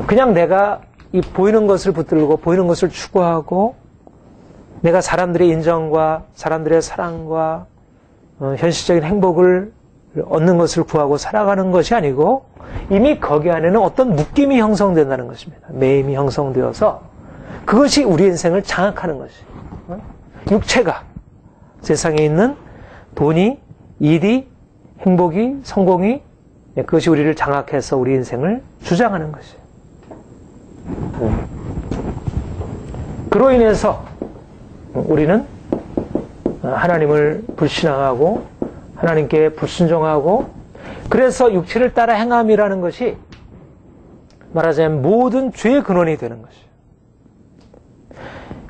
그냥 내가 이 보이는 것을 붙들고 보이는 것을 추구하고 내가 사람들의 인정과 사람들의 사랑과 현실적인 행복을 얻는 것을 구하고 살아가는 것이 아니고 이미 거기 안에는 어떤 묶임이 형성된다는 것입니다. 매임이 형성되어서 그것이 우리 인생을 장악하는 것이. 육체가, 세상에 있는 돈이, 일이, 행복이, 성공이, 그것이 우리를 장악해서 우리 인생을 주장하는 것이에요. 그로 인해서 우리는 하나님을 불신앙하고 하나님께 불순종하고, 그래서 육체를 따라 행함이라는 것이 말하자면 모든 죄의 근원이 되는 것이에요.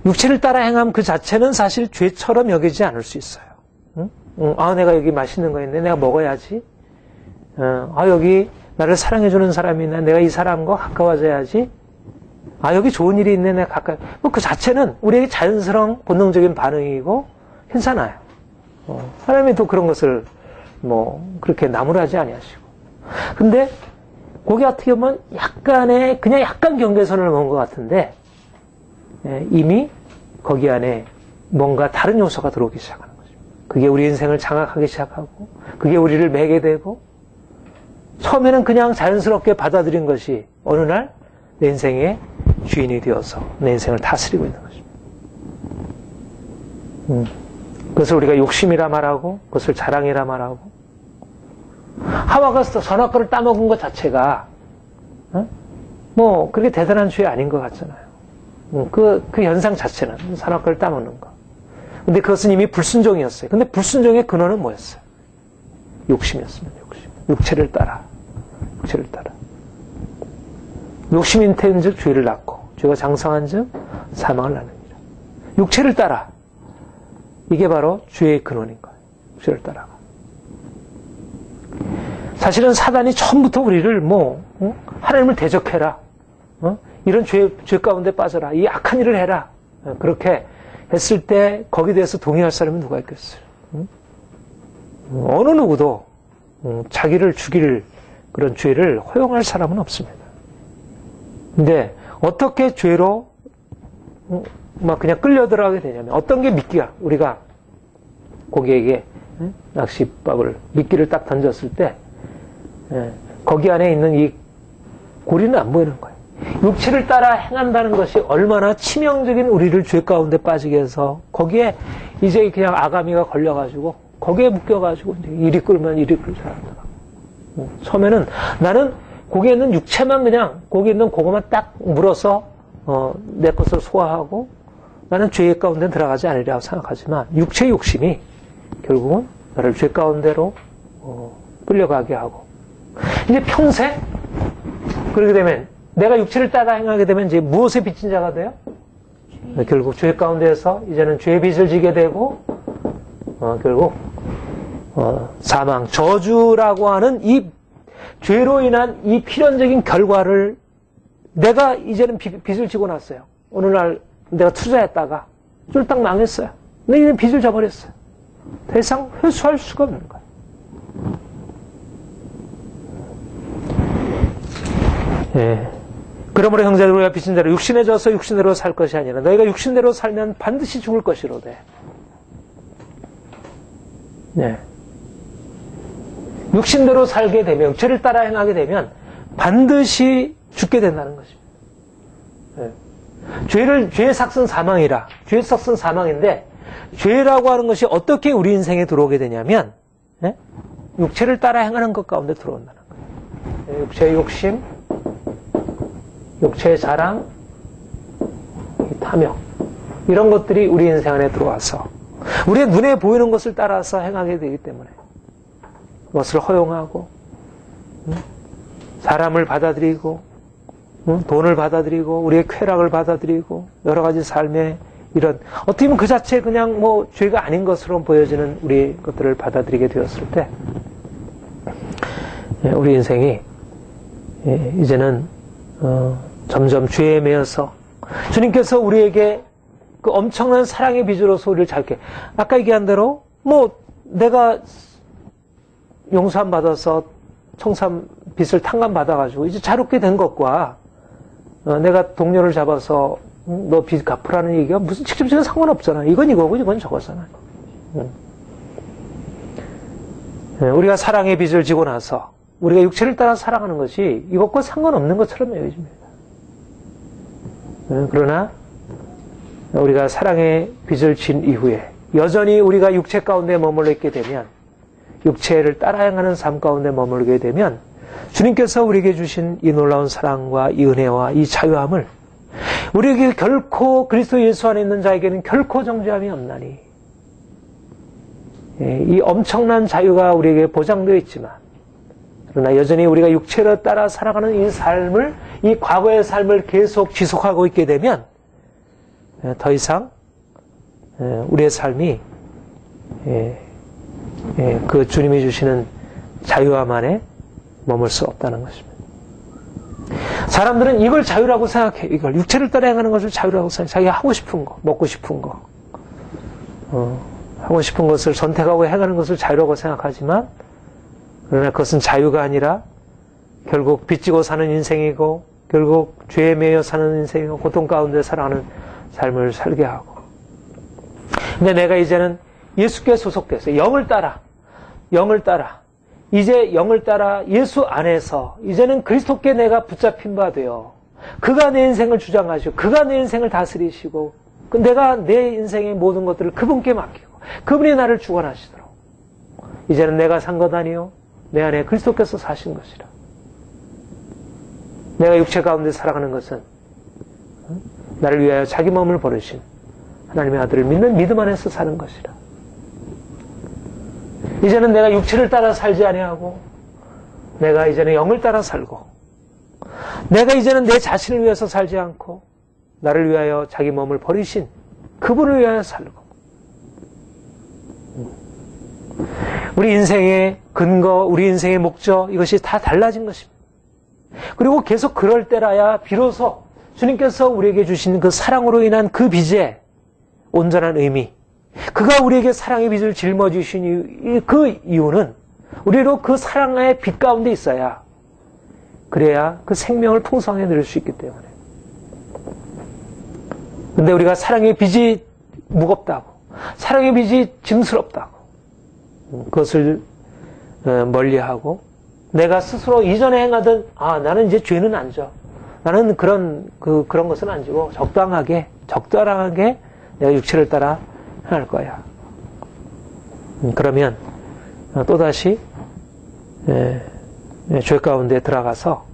육체를 따라 행함 그 자체는 사실 죄처럼 여기지 않을 수 있어요. 내가 여기 맛있는 거 있네, 내가 먹어야지. 여기 나를 사랑해주는 사람이 있네, 내가 이 사람과 가까워져야지. 여기 좋은 일이 있네, 내가 가까이. 그 자체는 우리에게 자연스러운 본능적인 반응이고 괜찮아요. 하나님이 또 그런 것을 그렇게 나무라지 아니하시고. 근데 거기 어떻게 보면 그냥 약간 경계선을 넘은 것 같은데 이미 거기 안에 뭔가 다른 요소가 들어오기 시작하는 거죠. 그게 우리 인생을 장악하기 시작하고 그게 우리를 매게 되고, 처음에는 그냥 자연스럽게 받아들인 것이 어느 날 내 인생의 주인이 되어서 내 인생을 다스리고 있는 것입니다. 그것을 우리가 욕심이라 말하고 그것을 자랑이라 말하고, 하와가 선악과를 따먹은 것 자체가 그렇게 대단한 죄 아닌 것 같잖아요. 그 현상 자체는 선악과를 따먹는 거. 근데 그것은 이미 불순종이었어요. 근데 불순종의 근원은 뭐였어요? 욕심이었습니다. 육체를 따라. 욕심이 잉태한즉 죄를 낳고 죄가 장성한즉 사망을 낳느니라. 육체를 따라. 이게 바로 죄의 근원인 거예요. 육체를 따라가. 사실은 사단이 처음부터 우리를 하나님을 대적해라. 이런 죄 가운데 빠져라. 이 악한 일을 해라. 그렇게 했을 때 거기에 대해서 동의할 사람이 누가 있겠어요? 어느 누구도 자기를 죽일 그런 죄를 허용할 사람은 없습니다. 근데 어떻게 죄로 그냥 끌려들어가게 되냐면, 어떤 게 미끼가, 우리가 고기에게 낚싯밥을, 미끼를 딱 던졌을 때 거기 안에 있는 이 고리는 안 보이는 거예요. 육체를 따라 행한다는 것이 얼마나 치명적인 우리를 죄 가운데 빠지게 해서 거기에 이제 그냥 아가미가 걸려가지고 거기에 묶여가지고 이제 이리 끌면 이리 끌 잘한다. 처음에는 나는 거기에 있는 육체만 그냥 거기에 있는 그것만 딱 물어서 내 것을 소화하고 나는 죄 가운데 들어가지 않으리라고 생각하지만 육체의 욕심이 결국은 나를 죄 가운데로 끌려가게 하고 이제 평생 그렇게 되면 내가 육체를 따라 행하게 되면 이제 무엇에 빚진 자가 돼요? 결국 죄 가운데에서 이제는 죄의 빚을 지게 되고 결국 사망, 저주라고 하는 이 죄로 인한 이 필연적인 결과를 내가 이제는 빚을 지고 났어요. 어느 날 내가 투자했다가 쫄딱 망했어요. 근데 이제 빚을 져버렸어요. 더 이상 회수할 수가 없는 거예요. 예. 그러므로 형제들 우리가 빚진 대로 육신에 져서 육신대로 살 것이 아니라 너희가 육신대로 살면 반드시 죽을 것이로되. 네. 육신대로 살게 되면 육체를 따라 행하게 되면 반드시 죽게 된다는 것입니다. 네. 죄의 삭은 사망이라. 죄의 삭은 사망인데 죄라고 하는 것이 어떻게 우리 인생에 들어오게 되냐면 네? 육체를 따라 행하는 것 가운데 들어온다는 거예요. 네. 육체의 욕심, 육체의 자랑, 탐욕 이런 것들이 우리 인생 안에 들어와서 우리의 눈에 보이는 것을 따라서 행하게 되기 때문에 그것을 허용하고 사람을 받아들이고 돈을 받아들이고 우리의 쾌락을 받아들이고 여러 가지 삶의 이런 어떻게 보면 그 자체 그냥 뭐 죄가 아닌 것으로 보여지는 우리 것들을 받아들이게 되었을 때 우리 인생이 이제는 점점 죄에 매여서 주님께서 우리에게 그 엄청난 사랑의 빚으로서 우리를 잘게 아까 얘기한 대로 뭐 내가 용서함 받아서 청산 빚을 탕감 받아가지고 이제 자유롭게 된 것과 내가 동료를 잡아서 너 빚 갚으라는 얘기가 무슨 직접적인 상관없잖아. 이건 이거고 이건 저거잖아. 우리가 사랑의 빚을 지고 나서 우리가 육체를 따라 살아가는 것이 이것과 상관없는 것처럼 여겨집니다. 그러나 우리가 사랑의 빚을 진 이후에 여전히 우리가 육체 가운데 머물러 있게 되면 육체를 따라 행하는 삶 가운데 머물게 되면 주님께서 우리에게 주신 이 놀라운 사랑과 이 은혜와 이 자유함을 우리에게 결코 그리스도 예수 안에 있는 자에게는 결코 정죄함이 없나니 이 엄청난 자유가 우리에게 보장되어 있지만 그러나 여전히 우리가 육체를 따라 살아가는 이 삶을 이 과거의 삶을 계속 지속하고 있게 되면 더 이상 우리의 삶이 그 주님이 주시는 자유함 안에 머물 수 없다는 것입니다. 사람들은 이걸 자유라고 생각해. 이걸 육체를 따라 행하는 것을 자유라고 생각해. 자기가 하고 싶은 거, 먹고 싶은 거, 하고 싶은 것을 선택하고 행하는 것을 자유라고 생각하지만 그러나 그것은 자유가 아니라 결국 빚지고 사는 인생이고 결국 죄에 매여 사는 인생이고 고통 가운데 살아가는 삶을 살게 하고 근데 내가 이제는 예수께 소속돼서 영을 따라 이제 영을 따라 예수 안에서 이제는 그리스도께 내가 붙잡힌 바 되어 그가 내 인생을 주장하시고 그가 내 인생을 다스리시고 내가 내 인생의 모든 것들을 그분께 맡기고 그분이 나를 주관하시도록 이제는 내가 산 것 아니요 내 안에 그리스도께서 사신 것이라. 내가 육체 가운데 살아가는 것은 나를 위하여 자기 몸을 버리신 하나님의 아들을 믿는 믿음 안에서 사는 것이라. 이제는 내가 육체를 따라 살지 아니하고 내가 이제는 영을 따라 살고 내가 이제는 내 자신을 위해서 살지 않고 나를 위하여 자기 몸을 버리신 그분을 위하여 살고 우리 인생의 근거, 우리 인생의 목적 이것이 다 달라진 것입니다. 그리고 계속 그럴 때라야 비로소 주님께서 우리에게 주신 그 사랑으로 인한 그 빚의 온전한 의미 그가 우리에게 사랑의 빚을 짊어지신 그 이유는 우리로 그 사랑의 빚 가운데 있어야 그래야 그 생명을 풍성하게 누릴 수 있기 때문에 근데 우리가 사랑의 빚이 무겁다고 사랑의 빚이 짐스럽다고 그것을 멀리하고 내가 스스로 이전에 행하던 나는 이제 죄는 안 져. 나는 그런 것은 안 지고 적당하게 내가 육체를 따라 행할 거야. 그러면 또다시 죄 가운데 들어가서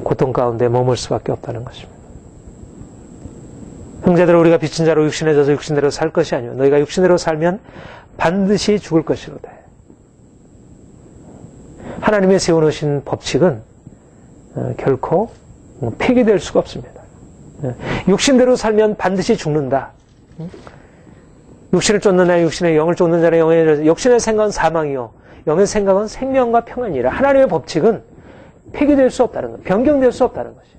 고통 가운데 머물 수밖에 없다는 것입니다. 형제들아, 우리가 빚진 자로 육신에 져서 육신대로 살 것이 아니오 너희가 육신대로 살면 반드시 죽을 것이로되. 하나님의 세워놓으신 법칙은 결코 폐기될 수가 없습니다. 육신대로 살면 반드시 죽는다. 육신을 쫓는 자 육신의, 영을 쫓는 자는 영의, 육신의 생각은 사망이요 영의 생각은 생명과 평안이라. 하나님의 법칙은 폐기될 수 없다는 것, 변경될 수 없다는 것이.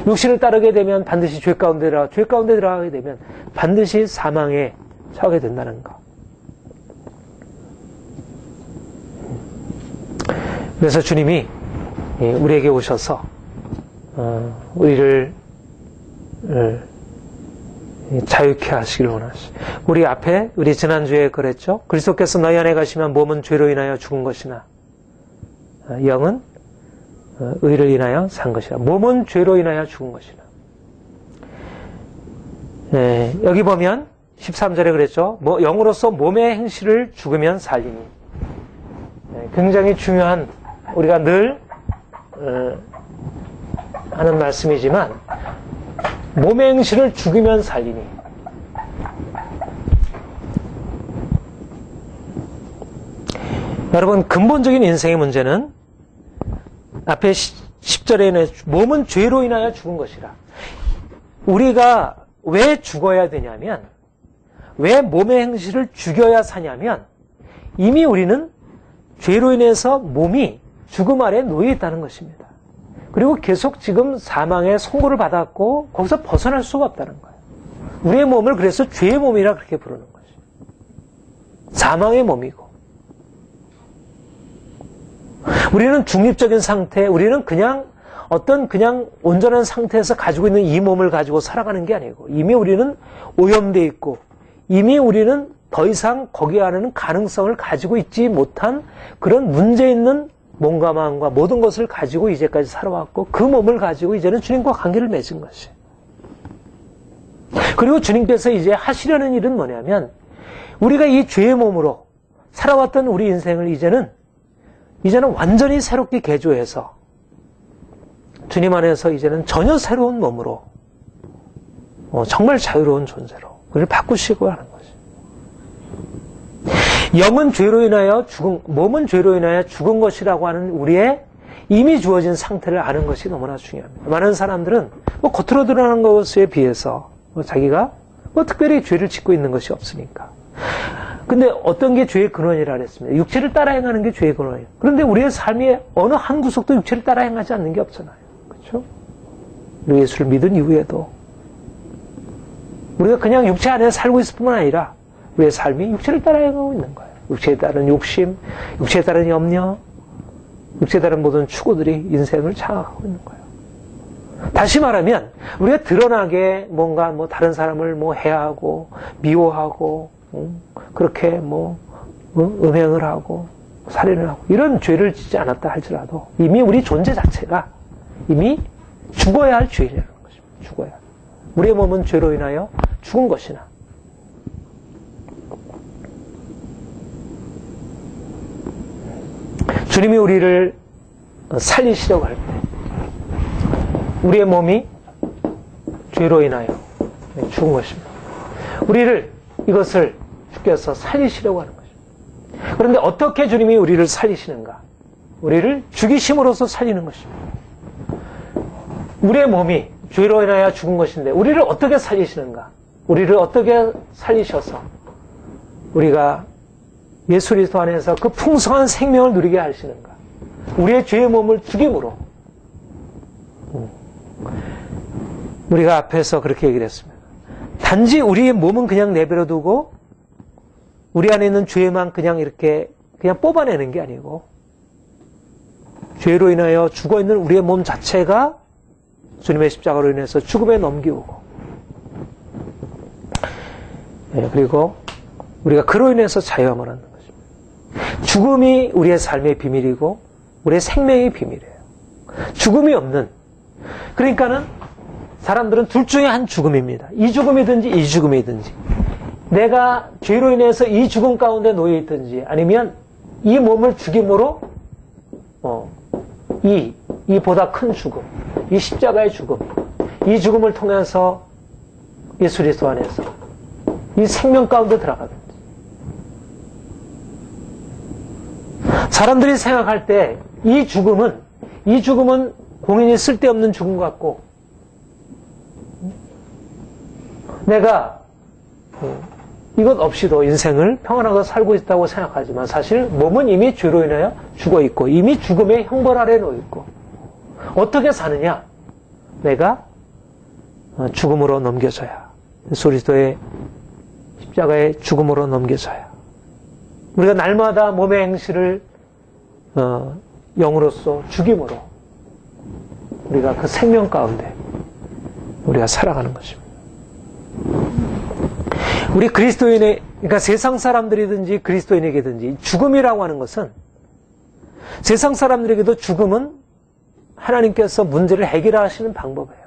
육신을 따르게 되면 반드시 죄 가운데 들어가게 되면 반드시 사망에 처하게 된다는 것. 그래서 주님이 우리에게 오셔서 우리를 자유케 하시길 원하시. 우리 앞에 우리 지난주에 그랬죠. 그리스도께서 너희 안에 가시면 몸은 죄로 인하여 죽은 것이나 영은 의를 인하여 산 것이라. 몸은 죄로 인하여 죽은 것이나. 여기 보면 13절에 그랬죠. 영으로서 몸의 행실을 죽으면 살리니. 굉장히 중요한, 우리가 늘 하는 말씀이지만 몸의 행실을 죽이면 살리니. 여러분, 근본적인 인생의 문제는 앞에 10절에는 몸은 죄로 인하여 죽은 것이라. 우리가 왜 죽어야 되냐면, 왜 몸의 행실을 죽여야 사냐면, 이미 우리는 죄로 인해서 몸이 죽음 아래 놓여 있다는 것입니다. 그리고 계속 지금 사망의 선고를 받았고 거기서 벗어날 수가 없다는 거예요. 우리의 몸을 그래서 죄의 몸이라 그렇게 부르는 거죠. 사망의 몸이고. 우리는 중립적인 상태, 우리는 그냥 온전한 상태에서 가지고 있는 이 몸을 가지고 살아가는 게 아니고, 이미 우리는 오염되어 있고, 이미 우리는 더 이상 거기에 하는 가능성을 가지고 있지 못한 그런 문제 있는 몸과 마음과 모든 것을 가지고 이제까지 살아왔고, 그 몸을 가지고 이제는 주님과 관계를 맺은 것이. 그리고 주님께서 이제 하시려는 일은 뭐냐면, 우리가 이 죄의 몸으로 살아왔던 우리 인생을 이제는 완전히 새롭게 개조해서 주님 안에서 이제는 전혀 새로운 몸으로 정말 자유로운 존재로 우리를 바꾸시고 하는 거죠. 영은 죄로 인하여 몸은 죄로 인하여 죽은 것이라고 하는 우리의 이미 주어진 상태를 아는 것이 너무나 중요합니다. 많은 사람들은 겉으로 드러나는 것에 비해서 자기가 특별히 죄를 짓고 있는 것이 없으니까. 근데 어떤 게 죄의 근원이라 그랬습니다. 육체를 따라 행하는 게 죄의 근원이에요. 그런데 우리의 삶의 어느 한 구석도 육체를 따라 행하지 않는 게 없잖아요. 그렇죠? 우리 예수를 믿은 이후에도 우리가 그냥 육체 안에 살고 있을 뿐만 아니라 우리의 삶이 육체를 따라 행하고 있는 거예요. 육체에 따른 욕심, 육체에 따른 염려, 육체에 따른 모든 추구들이 인생을 장악하고 있는 거예요. 다시 말하면 우리가 드러나게 뭔가 다른 사람을 해하고 미워하고 그렇게 음행을 하고 살인을 하고 이런 죄를 짓지 않았다 할지라도 이미 우리 존재 자체가 이미 죽어야 할 죄라는 것입니다. 죽어야. 우리의 몸은 죄로 인하여 죽은 것이나 주님이 우리를 살리시려고 할 때 우리의 몸이 죄로 인하여 죽은 것입니다. 우리를 이것을 주께서 살리시려고 하는 것입니다. 그런데 어떻게 주님이 우리를 살리시는가? 우리를 죽이심으로써 살리는 것입니다. 우리의 몸이 죄로 인하여 죽은 것인데 우리를 어떻게 살리시는가? 우리를 어떻게 살리셔서 우리가 예수 그리스도 안에서 그 풍성한 생명을 누리게 하시는가? 우리의 죄의 몸을 죽임으로. 우리가 앞에서 그렇게 얘기를 했습니다. 단지 우리의 몸은 그냥 내버려 두고 우리 안에 있는 죄만 그냥 뽑아내는 게 아니고 죄로 인하여 죽어있는 우리의 몸 자체가 주님의 십자가로 인해서 죽음에 넘기우고 그리고 우리가 그로 인해서 자유함을 얻는 것입니다. 죽음이 우리의 삶의 비밀이고 우리의 생명의 비밀이에요. 죽음이 없는, 그러니까는 사람들은 둘 중에 한 죽음입니다. 이 죽음이든지 이 죽음이든지. 내가 죄로 인해서 이 죽음 가운데 놓여 있든지 아니면 이 몸을 죽임으로 이 보다 큰 죽음, 이 십자가의 죽음, 이 죽음을 통해서 예수 그리스도 안에서 이 생명 가운데 들어가든지. 사람들이 생각할 때 이 죽음은 공연히 쓸데없는 죽음 같고 내가 이것 없이도 인생을 평안하게 살고 있다고 생각하지만 사실 몸은 이미 죄로 인하여 죽어 있고 이미 죽음의 형벌 아래 놓여 있고 어떻게 사느냐? 내가 죽음으로 넘겨져야 예수 그리스도의 십자가의 죽음으로 넘겨져야 우리가 날마다 몸의 행실을 영으로서 죽임으로 우리가 그 생명 가운데 우리가 살아가는 것입니다. 우리 그리스도인의 그러니까 세상 사람들이든지 그리스도인에게든지 죽음이라고 하는 것은 세상 사람들에게도 죽음은 하나님께서 문제를 해결하시는 방법이에요.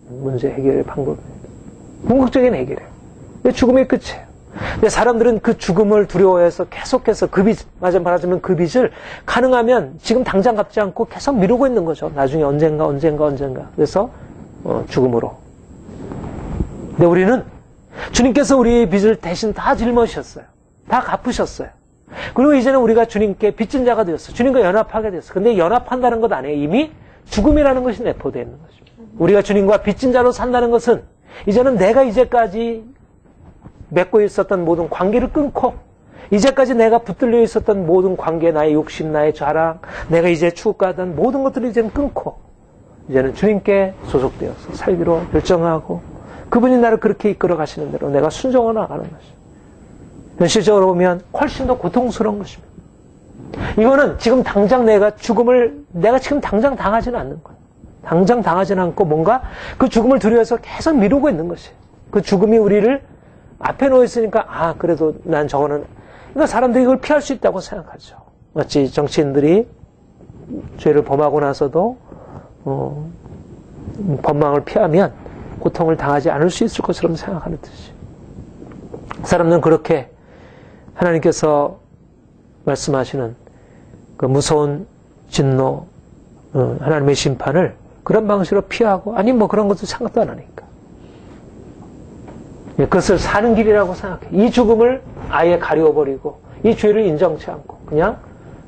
문제 해결의 방법입니다. 궁극적인 해결이에요. 죽음이 끝이에요. 근데 사람들은 그 죽음을 두려워해서 계속해서 말하자면 그 빚을 가능하면 지금 당장 갚지 않고 계속 미루고 있는 거죠. 나중에 언젠가. 그래서 죽음으로. 근데 우리는 주님께서 우리의 빚을 대신 다 짊어지셨어요. 다 갚으셨어요. 그리고 이제는 우리가 주님께 빚진 자가 되었어요. 주님과 연합하게 되었어요. 근데 연합한다는 것 안에 이미 죽음이라는 것이 내포되어 있는 것입니다. 우리가 주님과 빚진 자로 산다는 것은 이제는 내가 이제까지 맺고 있었던 모든 관계를 끊고 이제까지 내가 붙들려 있었던 모든 관계, 나의 욕심, 나의 자랑, 내가 이제 추구하던 모든 것들을 이제는 끊고 이제는 주님께 소속되어서 살기로 결정하고 그분이 나를 그렇게 이끌어 가시는 대로 내가 순종해 나가는 것입니다. 현실적으로 보면 훨씬 더 고통스러운 것입니다. 이거는 지금 당장 내가 지금 당장 당하지는 않는 거예요. 당장 당하지는 않고 뭔가 그 죽음을 두려워해서 계속 미루고 있는 것이에요. 그 죽음이 우리를 앞에 놓여 있으니까 그래도 난 저거는 그러니까 사람들이 이걸 피할 수 있다고 생각하죠. 마치 정치인들이 죄를 범하고 나서도 법망을 피하면 고통을 당하지 않을 수 있을 것처럼 생각하는 듯이 사람들은 그렇게 하나님께서 말씀하시는 그 무서운 진노 하나님의 심판을 그런 방식으로 피하고 아니 그런 것도 생각도 안 하니까 그것을 사는 길이라고 생각해. 이 죽음을 아예 가려버리고 이 죄를 인정치 않고 그냥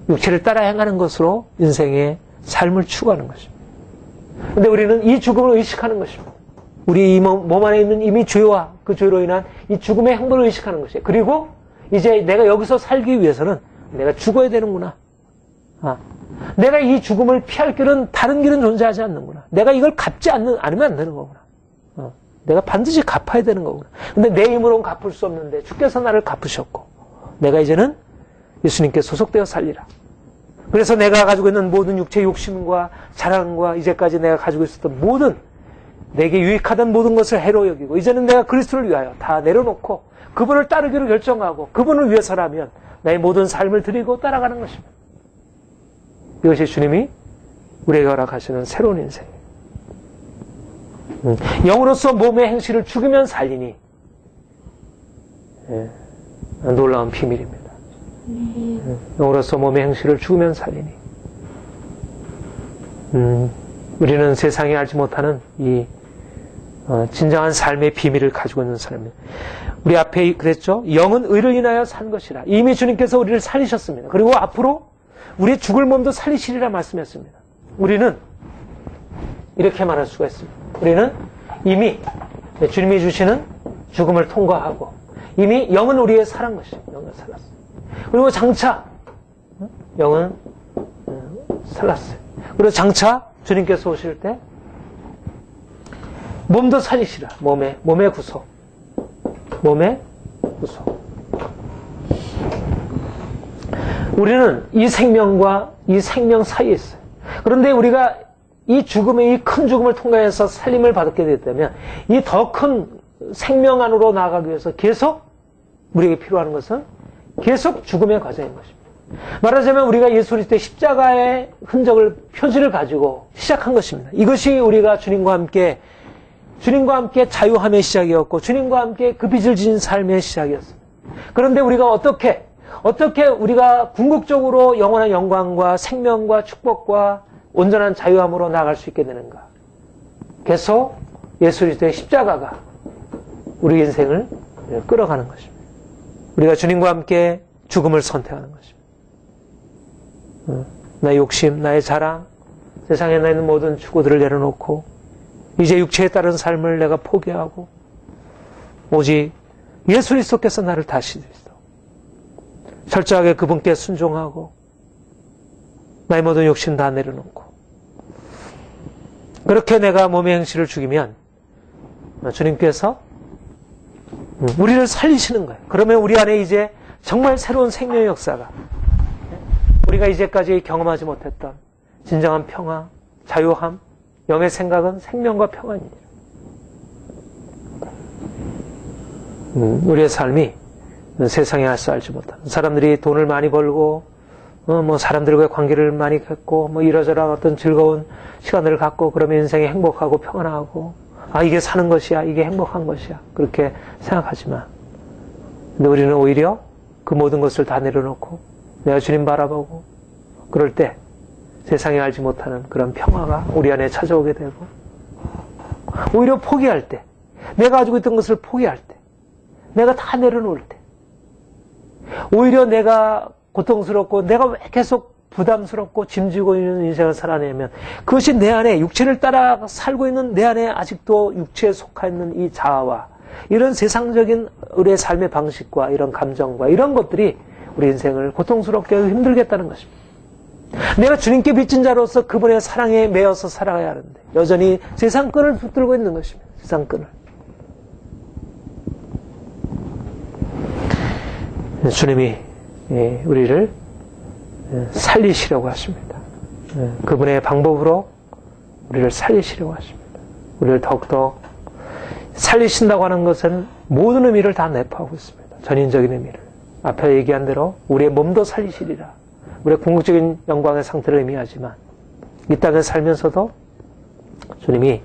육체를 따라 행하는 것으로 인생의 삶을 추구하는 것입니다. 그런데 우리는 이 죽음을 의식하는 것입니다. 우리 이 몸 안에 있는 이미 죄와 그 죄로 인한 이 죽음의 행보를 의식하는 것이에요. 그리고 이제 내가 여기서 살기 위해서는 내가 죽어야 되는구나. 내가 이 죽음을 피할 길은 다른 길은 존재하지 않는구나. 내가 이걸 갚지 않으면 안 되는 거구나. 내가 반드시 갚아야 되는 거구나. 근데 내 힘으로는 갚을 수 없는데 주께서 나를 갚으셨고 내가 이제는 예수님께 소속되어 살리라. 그래서 내가 가지고 있는 모든 육체의 욕심과 자랑과 이제까지 내가 가지고 있었던 모든 내게 유익하던 모든 것을 해로 여기고 이제는 내가 그리스도를 위하여 다 내려놓고 그분을 따르기로 결정하고 그분을 위해서라면 나의 모든 삶을 드리고 따라가는 것입니다. 이것이 주님이 우리에게 허락하시는 새로운 인생이에요. 영으로서 몸의 행실을 죽이면 살리니 놀라운 비밀입니다. 영으로서 몸의 행실을 죽이면 살리니 우리는 세상이 알지 못하는 이 진정한 삶의 비밀을 가지고 있는 사람이에요. 우리 앞에 그랬죠? 영은 의를 인하여 산 것이라. 이미 주님께서 우리를 살리셨습니다. 그리고 앞으로 우리의 죽을 몸도 살리시리라 말씀했습니다. 우리는 이렇게 말할 수가 있습니다. 우리는 이미 주님이 주시는 죽음을 통과하고 이미 영은 우리의 살한 것이에요. 영은 살았어요. 그리고 장차 영은 살았어요. 그리고 장차 주님께서 오실 때 몸도 살리시라. 몸의 구속. 몸의 구속. 우리는 이 생명과 이 생명 사이에 있어요. 그런데 우리가 이 죽음의 이 큰 죽음을 통과해서 살림을 받게 됐다면 이 더 큰 생명 안으로 나아가기 위해서 계속 우리에게 필요한 것은 계속 죽음의 과정인 것입니다. 말하자면 우리가 예수 그리스도의 십자가의 흔적을 표지를 가지고 시작한 것입니다. 이것이 우리가 주님과 함께 주님과 함께 자유함의 시작이었고 주님과 함께 그 빚을 지는 삶의 시작이었습니다. 그런데 우리가 어떻게 우리가 궁극적으로 영원한 영광과 생명과 축복과 온전한 자유함으로 나아갈 수 있게 되는가? 계속 예수 그리스도의 십자가가 우리 인생을 끌어가는 것입니다. 우리가 주님과 함께 죽음을 선택하는 것입니다. 나의 욕심, 나의 자랑, 세상에 나 있는 모든 추구들을 내려놓고 이제 육체에 따른 삶을 내가 포기하고 오직 예수 그리스도께서 나를 다스리시고 철저하게 그분께 순종하고 나의 모든 욕심 다 내려놓고 그렇게 내가 몸의 행실을 죽이면 주님께서 우리를 살리시는 거예요. 그러면 우리 안에 이제 정말 새로운 생명의 역사가 우리가 이제까지 경험하지 못했던 진정한 평화, 자유함, 영의 생각은 생명과 평안이에요. 우리의 삶이 세상에 알수 알지 못하는 사람들이 돈을 많이 벌고 사람들과의 관계를 많이 갖고 이러저러한 어떤 즐거운 시간들을 갖고 그러면 인생이 행복하고 평안하고 이게 사는 것이야, 이게 행복한 것이야 그렇게 생각하지만 근데 우리는 오히려 그 모든 것을 다 내려놓고 내가 주님 바라보고 그럴 때 세상에 알지 못하는 그런 평화가 우리 안에 찾아오게 되고 오히려 포기할 때 내가 가지고 있던 것을 포기할 때 내가 다 내려놓을 때 오히려 내가 고통스럽고 내가 왜 계속 부담스럽고 짐지고 있는 인생을 살아내면 그것이 내 안에 육체를 따라 살고 있는 내 안에 아직도 육체에 속해 있는 이 자아와 이런 세상적인 우리의 삶의 방식과 이런 감정과 이런 것들이 우리 인생을 고통스럽게 하고 힘들게 했다는 것입니다. 내가 주님께 빚진 자로서 그분의 사랑에 매여서 살아가야 하는데 여전히 세상 끈을 붙들고 있는 것입니다. 세상 끈을. 주님이 우리를 살리시려고 하십니다. 그분의 방법으로 우리를 살리시려고 하십니다. 우리를 더욱더 살리신다고 하는 것은 모든 의미를 다 내포하고 있습니다. 전인적인 의미를. 앞에 얘기한 대로 우리의 몸도 살리시리라. 우리의 궁극적인 영광의 상태를 의미하지만 이 땅에 살면서도 주님이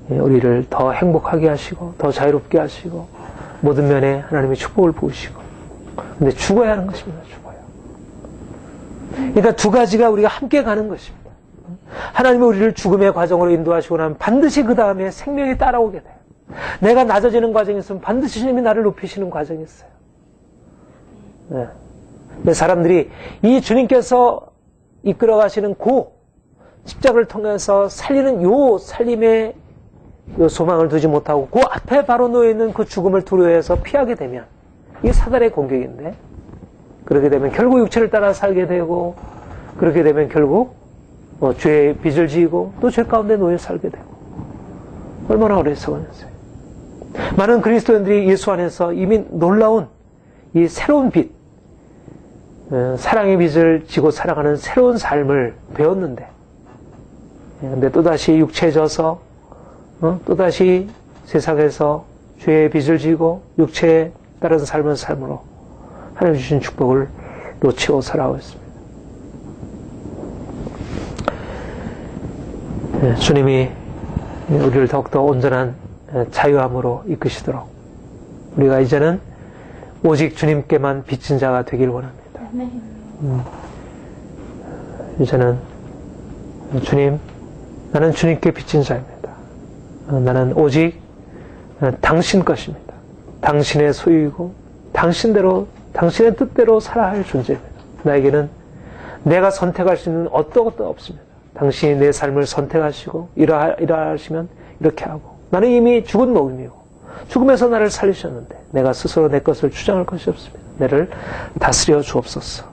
우리를 더 행복하게 하시고 더 자유롭게 하시고 모든 면에 하나님의 축복을 부으시고 근데 죽어야 하는 것입니다. 죽어야. 그러니까 두 가지가 우리가 함께 가는 것입니다. 하나님이 우리를 죽음의 과정으로 인도하시고 나면 반드시 그 다음에 생명이 따라오게 돼요. 내가 낮아지는 과정이 있으면 반드시 주님이 나를 높이시는 과정이 있어요. 네. 사람들이 이 주님께서 이끌어 가시는 그 십자가를 통해서 살리는 요 살림의 요 소망을 두지 못하고 그 앞에 바로 놓여 있는 그 죽음을 두려워해서 피하게 되면 이게 사단의 공격인데 그렇게 되면 결국 육체를 따라 살게 되고 그렇게 되면 결국 죄의 빚을 지고 또 죄 가운데 놓여 살게 되고 얼마나 어리석었어요. 많은 그리스도인들이 예수 안에서 이미 놀라운 이 새로운 빚 사랑의 빚을 지고 살아가는 새로운 삶을 배웠는데 근데 또다시 육체져서 또다시 세상에서 죄의 빚을 지고 육체에 따른 삶으로 하나님 주신 축복을 놓치고 살아가고 있습니다. 주님이 우리를 더욱더 온전한 자유함으로 이끄시도록 우리가 이제는 오직 주님께만 빚진 자가 되길 원합니다. 이제는 주님, 나는 주님께 빚진 자입니다. 나는 오직 당신 것입니다. 당신의 소유이고 당신대로 당신의 뜻대로 살아야 할 존재입니다. 나에게는 내가 선택할 수 있는 어떤 것도 없습니다. 당신이 내 삶을 선택하시고 이러하시면 이렇게 하고 나는 이미 죽은 목임이고 죽음에서 나를 살리셨는데 내가 스스로 내 것을 주장할 것이 없습니다. 나를 다스려 주옵소서.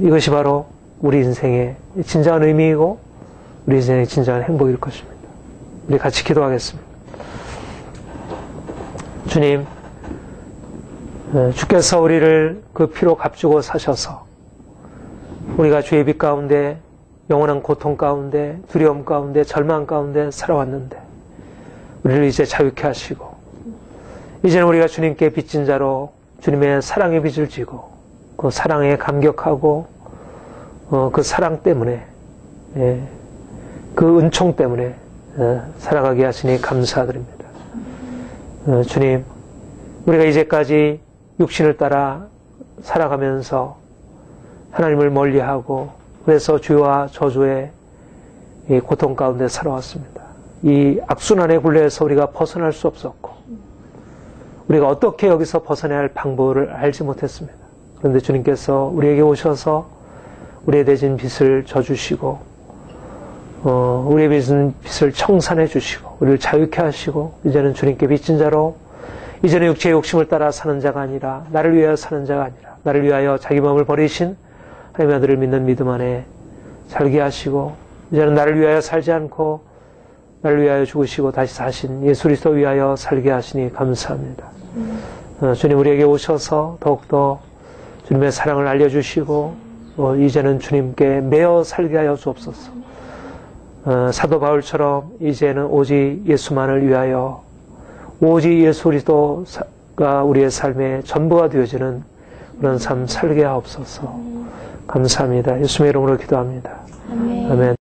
이것이 바로 우리 인생의 진정한 의미이고 우리 인생의 진정한 행복일 것입니다. 우리 같이 기도하겠습니다. 주님, 주께서 우리를 그 피로 값주고 사셔서 우리가 죄의 빚 가운데 영원한 고통 가운데 두려움 가운데 절망 가운데 살아왔는데 우리를 이제 자유케 하시고 이제는 우리가 주님께 빚진 자로 주님의 사랑의 빚을 지고 그 사랑에 감격하고 그 사랑 때문에 그 은총 때문에 살아가게 하시니 감사드립니다. 주님, 우리가 이제까지 육신을 따라 살아가면서 하나님을 멀리하고 그래서 죄와 저주의 이 고통 가운데 살아왔습니다. 이 악순환의 굴레에서 우리가 벗어날 수 없었고 우리가 어떻게 여기서 벗어나야 할 방법을 알지 못했습니다. 그런데 주님께서 우리에게 오셔서 우리의 대진 빚을 져주시고 우리의 빚을 청산해 주시고 우리를 자유케 하시고 이제는 주님께 빚진 자로 이제는 육체의 욕심을 따라 사는 자가 아니라 나를 위하여 사는 자가 아니라 나를 위하여 자기 마음을 버리신 하나님의 아들을 믿는 믿음 안에 살게 하시고 이제는 나를 위하여 살지 않고 나를 위하여 죽으시고 다시 사신 예수 그리스도 위하여 살게 하시니 감사합니다. 주님 우리에게 오셔서 더욱더 주님의 사랑을 알려주시고 이제는 주님께 매어 살게 하여 주옵소서. 사도 바울처럼 이제는 오직 예수만을 위하여 오직 예수 그리스도가 우리의 삶의 전부가 되어지는 그런 삶 살게 하옵소서. 감사합니다. 예수님의 이름으로 기도합니다. 아멘.